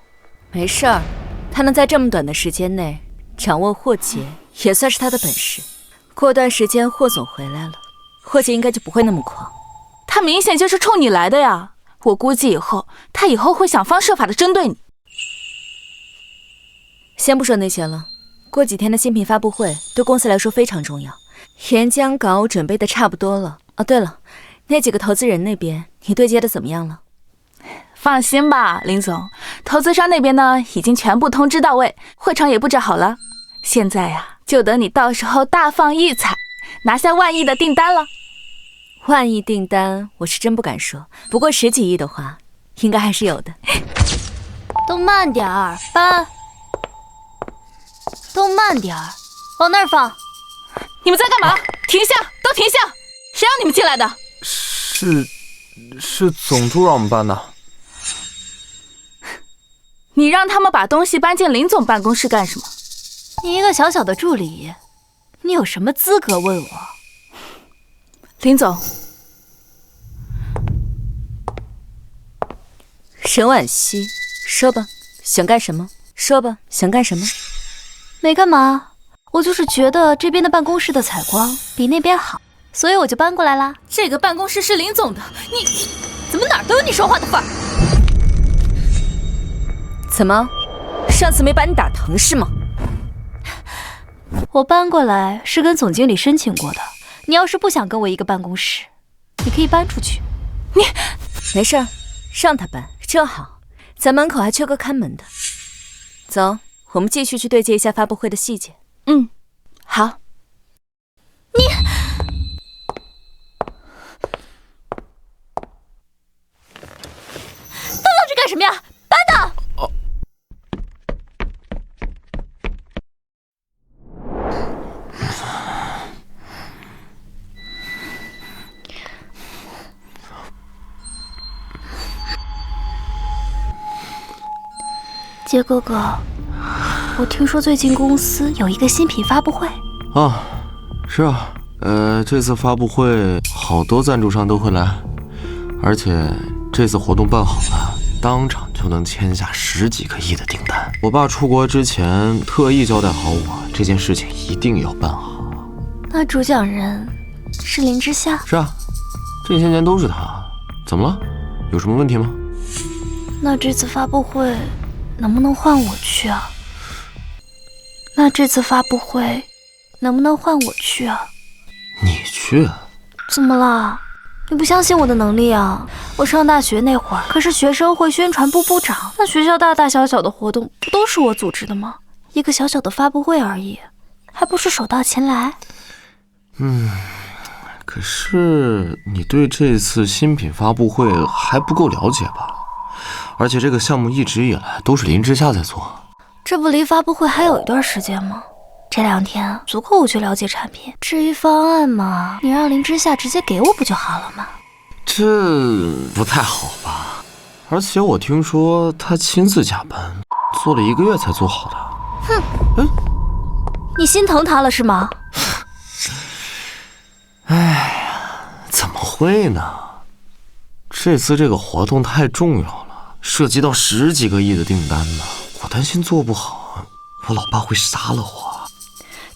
没事儿，他能在这么短的时间内掌握霍杰，也算是他的本事。过段时间霍总回来了，霍杰应该就不会那么狂。他明显就是冲你来的呀！我估计他以后会想方设法的针对你。先不说那些了，过几天的新品发布会对公司来说非常重要。演讲稿准备的差不多了。哦，对了，那几个投资人那边你对接的怎么样了？放心吧，林总，投资商那边呢已经全部通知到位，会场也布置好了。现在呀，就等你到时候大放异彩，拿下万亿的订单了。万亿订单我是真不敢说，不过10几亿的话，应该还是有的。都慢点儿，搬。都慢点儿，往那儿放。你们在干嘛？停下，都停下！谁让你们进来的？是总督让我们搬的。你让他们把东西搬进林总办公室干什么？你一个小小的助理，你有什么资格问我？林总，沈婉熙，说吧，想干什么？说吧，想干什么？没干嘛，我就是觉得这边的办公室的采光比那边好，所以我就搬过来啦。这个办公室是林总的，你怎么哪儿都有你说话的份儿？怎么，上次没把你打疼是吗？我搬过来是跟总经理申请过的，你要是不想跟我一个办公室，你可以搬出去。你没事儿，让他搬正好，咱门口还缺个看门的。走，我们继续去对接一下发布会的细节。嗯，好。你动到这干什么呀？搬的！哦。杰哥哥，我听说最近公司有一个新品发布会。啊，是啊，这次发布会好多赞助商都会来，而且这次活动办好了，当场就能签下10几个亿的订单。我爸出国之前特意交代好我，这件事情一定要办好。那主讲人是林之夏？是啊，这些年都是他。怎么了？有什么问题吗？那这次发布会能不能换我去啊？那这次发布会能不能换我去啊？你去？怎么了？你不相信我的能力啊？我上大学那会儿可是学生会宣传部部长，那学校大大小小的活动不都是我组织的吗？一个小小的发布会而已，还不是手到擒来？可是你对这次新品发布会还不够了解吧？而且这个项目一直以来都是林之夏在做，这不离发布会还有一段时间吗？这2天足够我去了解产品。至于方案嘛，你让林之夏直接给我不就好了吗？这不太好吧？而且我听说他亲自加班，做了1个月才做好的。哼，你心疼他了是吗？哎呀，怎么会呢？这次这个活动太重要了，涉及到10几个亿的订单呢，我担心做不好，我老爸会杀了我。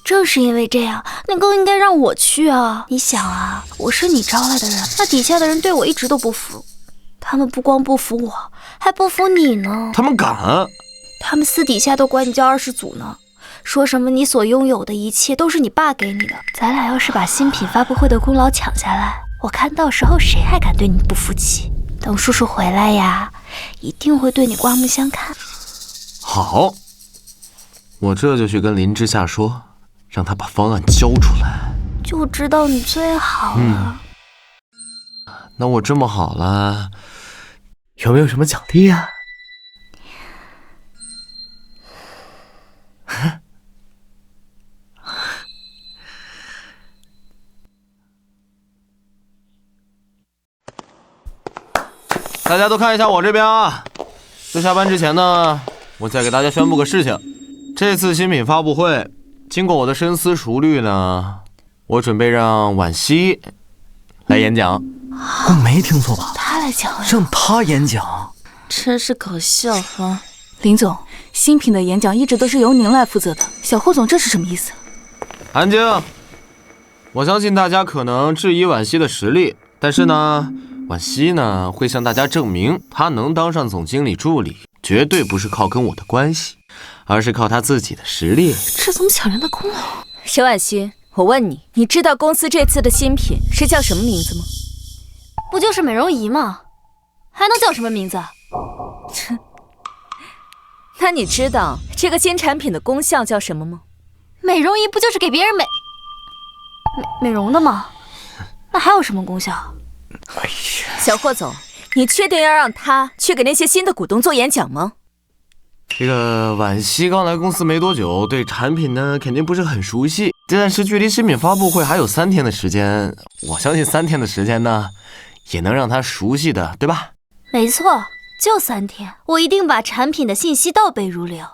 正是因为这样，你更应该让我去啊！你想啊，我是你招来的人，那底下的人对我一直都不服，他们不光不服我，还不服你呢。他们敢？他们私底下都管你叫20组呢，说什么你所拥有的一切都是你爸给你的。咱俩要是把新品发布会的功劳抢下来，我看到时候谁还敢对你不服气？等叔叔回来呀，一定会对你刮目相看。好，我这就去跟林之夏说，让他把方案交出来。就知道你最好了。那我这么好了，有没有什么奖励呀？大家都看一下我这边啊！在下班之前呢，我再给大家宣布个事情。这次新品发布会，经过我的深思熟虑呢，我准备让婉希来演讲。我没听错吧？他来讲呀？让他演讲？真是搞笑啊！林总，新品的演讲一直都是由您来负责的，小霍总这是什么意思？安静！我相信大家可能质疑婉希的实力，但是呢，婉希呢会向大家证明，她能当上总经理助理，绝对不是靠跟我的关系，而是靠她自己的实力。这怎么抢人的功劳？沈婉希，我问你，你知道公司这次的新品是叫什么名字吗？不就是美容仪吗？还能叫什么名字？那你知道这个新产品的功效叫什么吗？美容仪不就是给别人美容的吗？那还有什么功效？哎呀，小霍总，你确定要让他去给那些新的股东做演讲吗？这个婉希刚来公司没多久，对产品呢肯定不是很熟悉，但是距离新品发布会还有3天的时间，我相信3天的时间呢，也能让她熟悉的，对吧？没错，就3天，我一定把产品的信息倒背如流，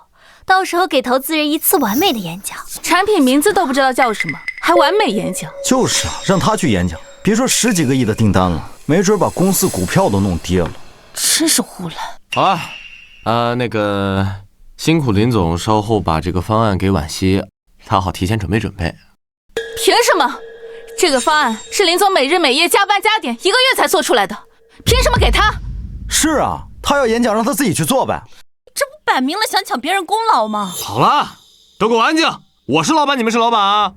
到时候给投资人一次完美的演讲。产品名字都不知道叫什么，还完美演讲？就是啊，让他去演讲，别说10几个亿的订单了，没准把公司股票都弄跌了。真是胡来。好了，那个辛苦林总，稍后把这个方案给婉希，她好提前准备准备。凭什么？这个方案是林总每日每夜加班加点1个月才做出来的，凭什么给他？是啊，他要演讲，让他自己去做呗。这不摆明了想抢别人功劳吗？好了，都给我安静！我是老板，你们是老板啊！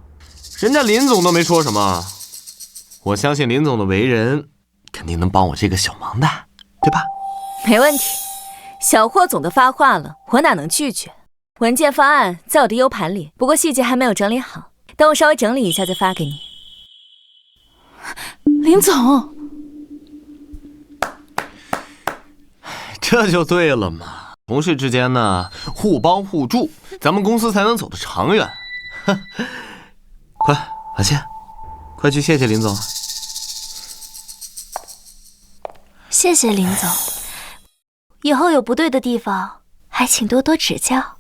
人家林总都没说什么，我相信林总的为人，肯定能帮我这个小忙的，对吧？没问题，小霍总都发话了，我哪能拒绝？文件方案在我的 U 盘里，不过细节还没有整理好，等我稍微整理一下再发给你。林总，这就对了嘛，同事之间呢，互帮互助，咱们公司才能走得长远。快，婉希，快去谢谢林总。谢谢林总，以后有不对的地方，还请多多指教。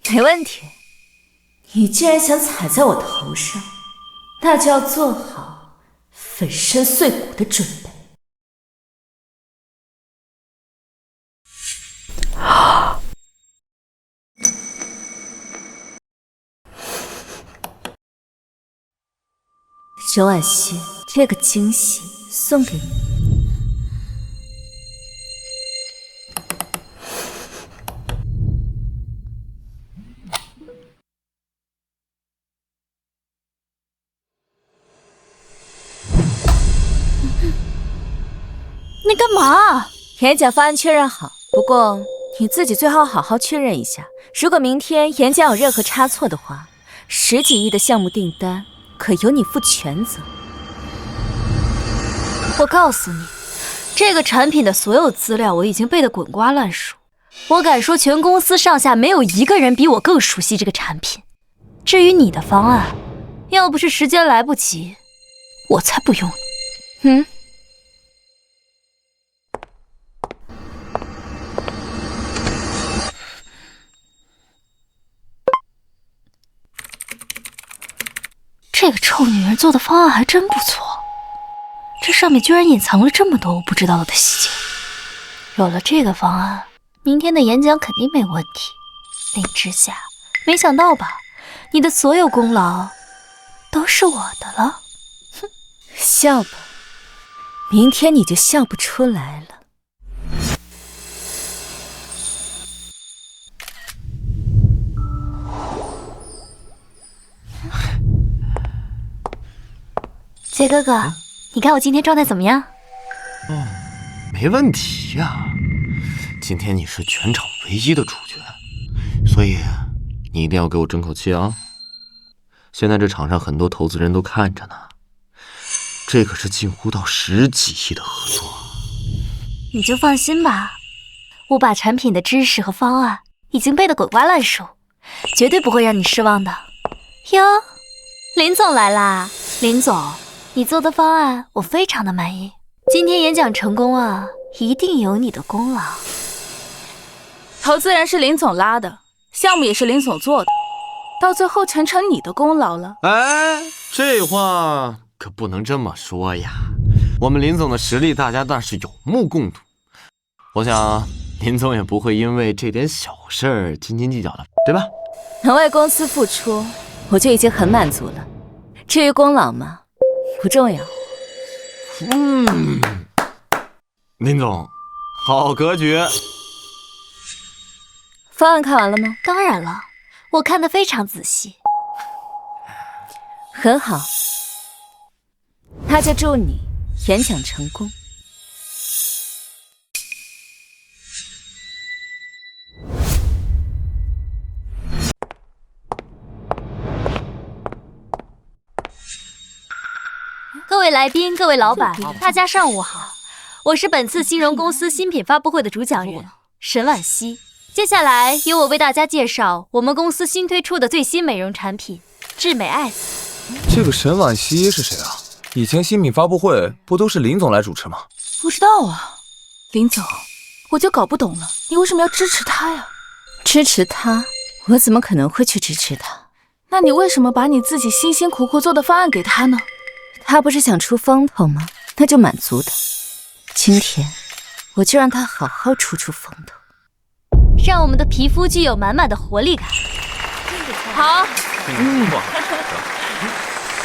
没问题，你既然想踩在我头上，那就要做好粉身碎骨的准备。沈婉希，这个惊喜送给你。你干嘛？演讲方案确认好，不过你自己最好好好确认一下，如果明天演讲有任何差错的话，10几亿的项目订单可由你负全责。我告诉你，这个产品的所有资料我已经背得滚瓜烂熟，我敢说全公司上下没有一个人比我更熟悉这个产品。至于你的方案，要不是时间来不及，我才不用你。这个臭女人做的方案还真不错，这上面居然隐藏了这么多我不知道的细节。有了这个方案，明天的演讲肯定没问题。林之夏，没想到吧？你的所有功劳都是我的了。哼，笑吧，明天你就笑不出来了。杰哥哥，你看我今天状态怎么样？没问题呀。今天你是全场唯一的主角，所以你一定要给我争口气啊！现在这场上很多投资人都看着呢，这可是近乎到10几亿的合作。你就放心吧，我把产品的知识和方案已经背得滚瓜烂熟，绝对不会让你失望的。哟，林总来啦！林总，你做的方案我非常的满意，今天演讲成功啊，一定有你的功劳。投资人是林总拉的，项目也是林总做的，到最后全成你的功劳了。哎，这话可不能这么说呀！我们林总的实力，大家那是有目共睹。我想林总也不会因为这点小事儿斤斤计较的，对吧？能为公司付出，我就已经很满足了。至于功劳嘛，不重要。林总，好格局。方案看完了吗？当然了，我看得非常仔细。很好，那就祝你演讲成功。各位来宾，各位老板，大家上午好，我是本次金融公司新品发布会的主讲人沈婉希。接下来由我为大家介绍我们公司新推出的最新美容产品智美 S。 这个沈婉希是谁啊？以前新品发布会不都是林总来主持吗？不知道啊，林总，我就搞不懂了，你为什么要支持他呀？支持他？我怎么可能会去支持他？那你为什么把你自己辛辛苦苦做的方案给他呢？他不是想出风头吗？那就满足他。今天我就让他好好出风头，让我们的皮肤具有满满的活力感。好。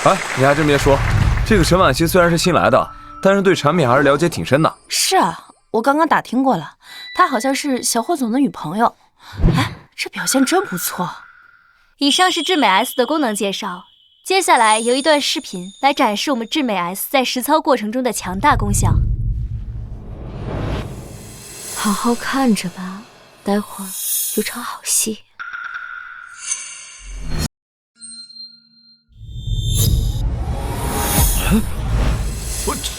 哎，你还真别说，这个沈婉希虽然是新来的，但是对产品还是了解挺深的。是啊，我刚刚打听过了，她好像是小霍总的女朋友。哎，这表现真不错。以上是智美 S 的功能介绍，接下来由一段视频来展示我们智美 S 在实操过程中的强大功效。好好看着吧，待会儿有场好戏。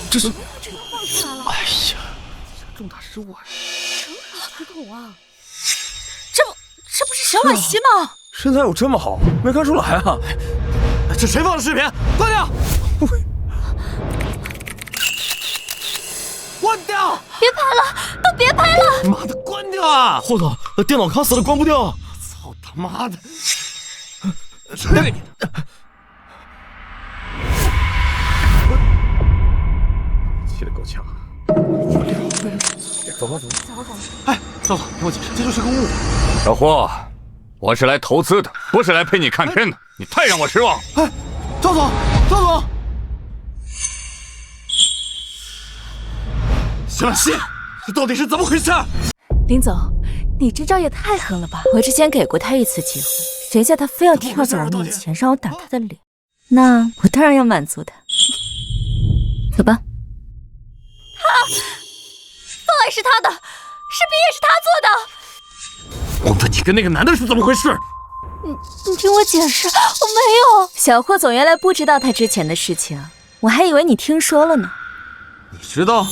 这是，哎呀，重大失误啊！石头啊！这不是沈婉希吗？身材有这么好，没看出来啊！这谁放的视频？关掉！关掉！别拍了，都别拍了！妈的，关掉啊！霍总，电脑卡死了，关不掉。操他妈的！谁给你的？气得够呛。走吧。哎，赵总，听我解释，这就是个误会。小霍，我是来投资的，不是来陪你看片的。你太让我失望。哎，赵总，沈婉希，这到底是怎么回事？林总，你这招也太狠了吧！我之前给过他一次机会，谁叫他非要跳在我面前让我打他的脸？那我当然要满足他。走吧。方案是他的，视频也是他做的。我问你跟那个男的是怎么回事？你听我解释，我没有。小霍总原来不知道他之前的事情，我还以为你听说了呢。你知道？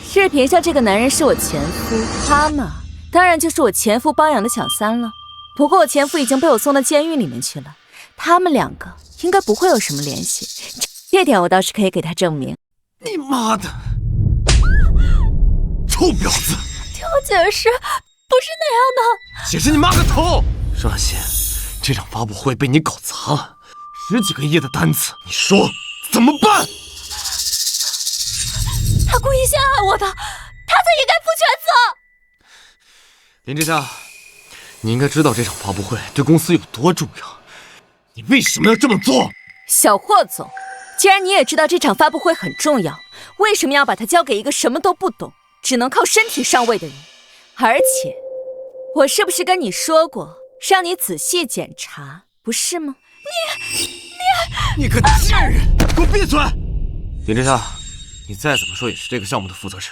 视频上这个男人是我前夫，他嘛，当然就是我前夫包养的小三了。不过我前夫已经被我送到监狱里面去了，他们两个应该不会有什么联系，这点我倒是可以给他证明。你妈的，臭婊子！听我解释，不是那样的。解释你妈个头！沈婉希，这场发布会被你搞砸了，10几个亿的单子，你说怎么办？他故意陷害我的，他才应该负全责。林之夏，你应该知道这场发布会对公司有多重要，你为什么要这么做？小霍总，既然你也知道这场发布会很重要，为什么要把它交给一个什么都不懂，只能靠身体上位的人？而且，我是不是跟你说过，让你仔细检查，不是吗？你个贱人，给我闭嘴！林之夏，你再怎么说也是这个项目的负责人，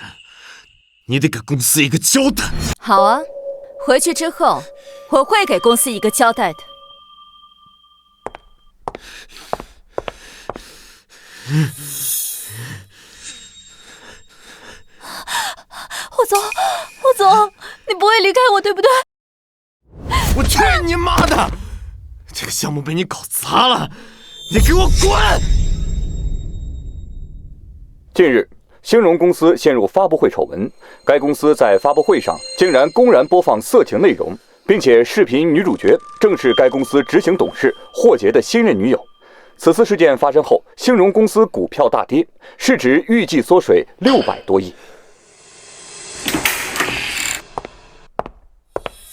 你得给公司一个交代。好啊，回去之后，我会给公司一个交代的。霍总，你不会离开我，对不对？我去你妈的！这个项目被你搞砸了，你给我滚！近日，兴荣公司陷入发布会丑闻。该公司在发布会上竟然公然播放色情内容，并且视频女主角正是该公司执行董事霍杰的新任女友。此次事件发生后，兴荣公司股票大跌，市值预计缩水600多亿。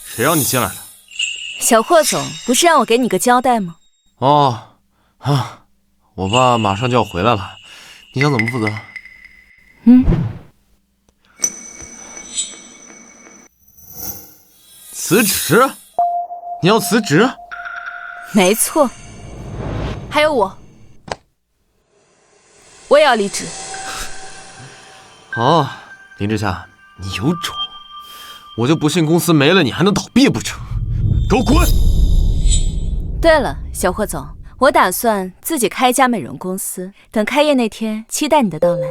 谁让你进来的？小霍总，不是让我给你个交代吗？我爸马上就要回来了，你想怎么负责？辞职？你要辞职？没错。还有我也要离职。好，林之夏，你有种！我就不信公司没了你还能倒闭不成？给我滚！对了，小霍总，我打算自己开一家美容公司，等开业那天，期待你的到来。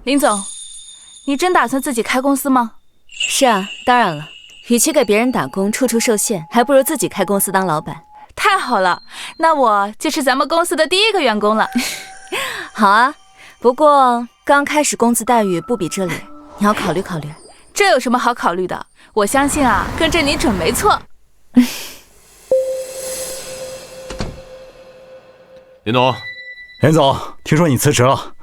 林总，你真打算自己开公司吗？是啊，当然了，与其给别人打工处处受限，还不如自己开公司当老板。太好了，那我就是咱们公司的第一个员工了。好啊，不过刚开始工资待遇不比这里，你要考虑考虑。这有什么好考虑的？我相信啊，跟着你准没错。林总，林总，听说你辞职了。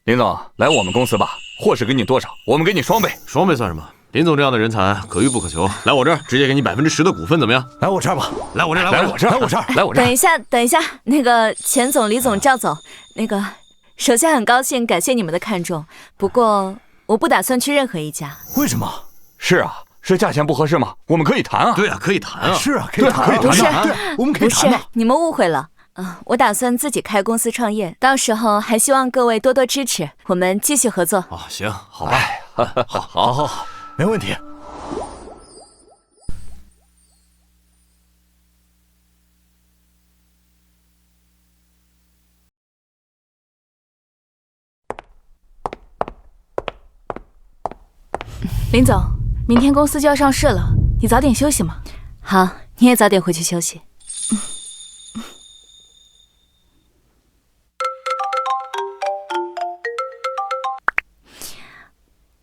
林总，来我们公司吧，或是给你多少，我们给你双倍。双倍算什么？林总这样的人才可遇不可求，来我这儿直接给你10%的股份，怎么样？来我这儿吧，来我这儿，来我这儿，来我这儿，来我这儿。等一下，那个钱总、李总、赵总，那个，首先很高兴，感谢你们的看重，不过我不打算去任何一家。为什么？是啊，是价钱不合适吗？我们可以谈啊。对啊，可以谈啊。是啊，可以谈啊。不是，我们可以谈的。你们误会了。我打算自己开公司创业，到时候还希望各位多多支持，我们继续合作。行，好吧，好，没问题。林总，明天公司就要上市了，你早点休息嘛。好，你也早点回去休息。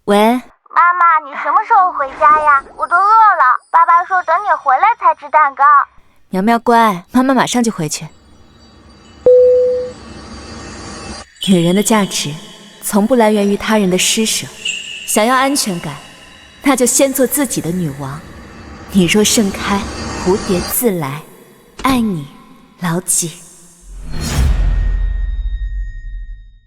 喂，妈妈，你什么时候回家呀？我都饿了。爸爸说等你回来才吃蛋糕。苗苗乖，妈妈马上就回去。女人的价值从不来源于他人的施舍，想要安全感，那就先做自己的女王。你若盛开，蝴蝶自来。爱你，老几。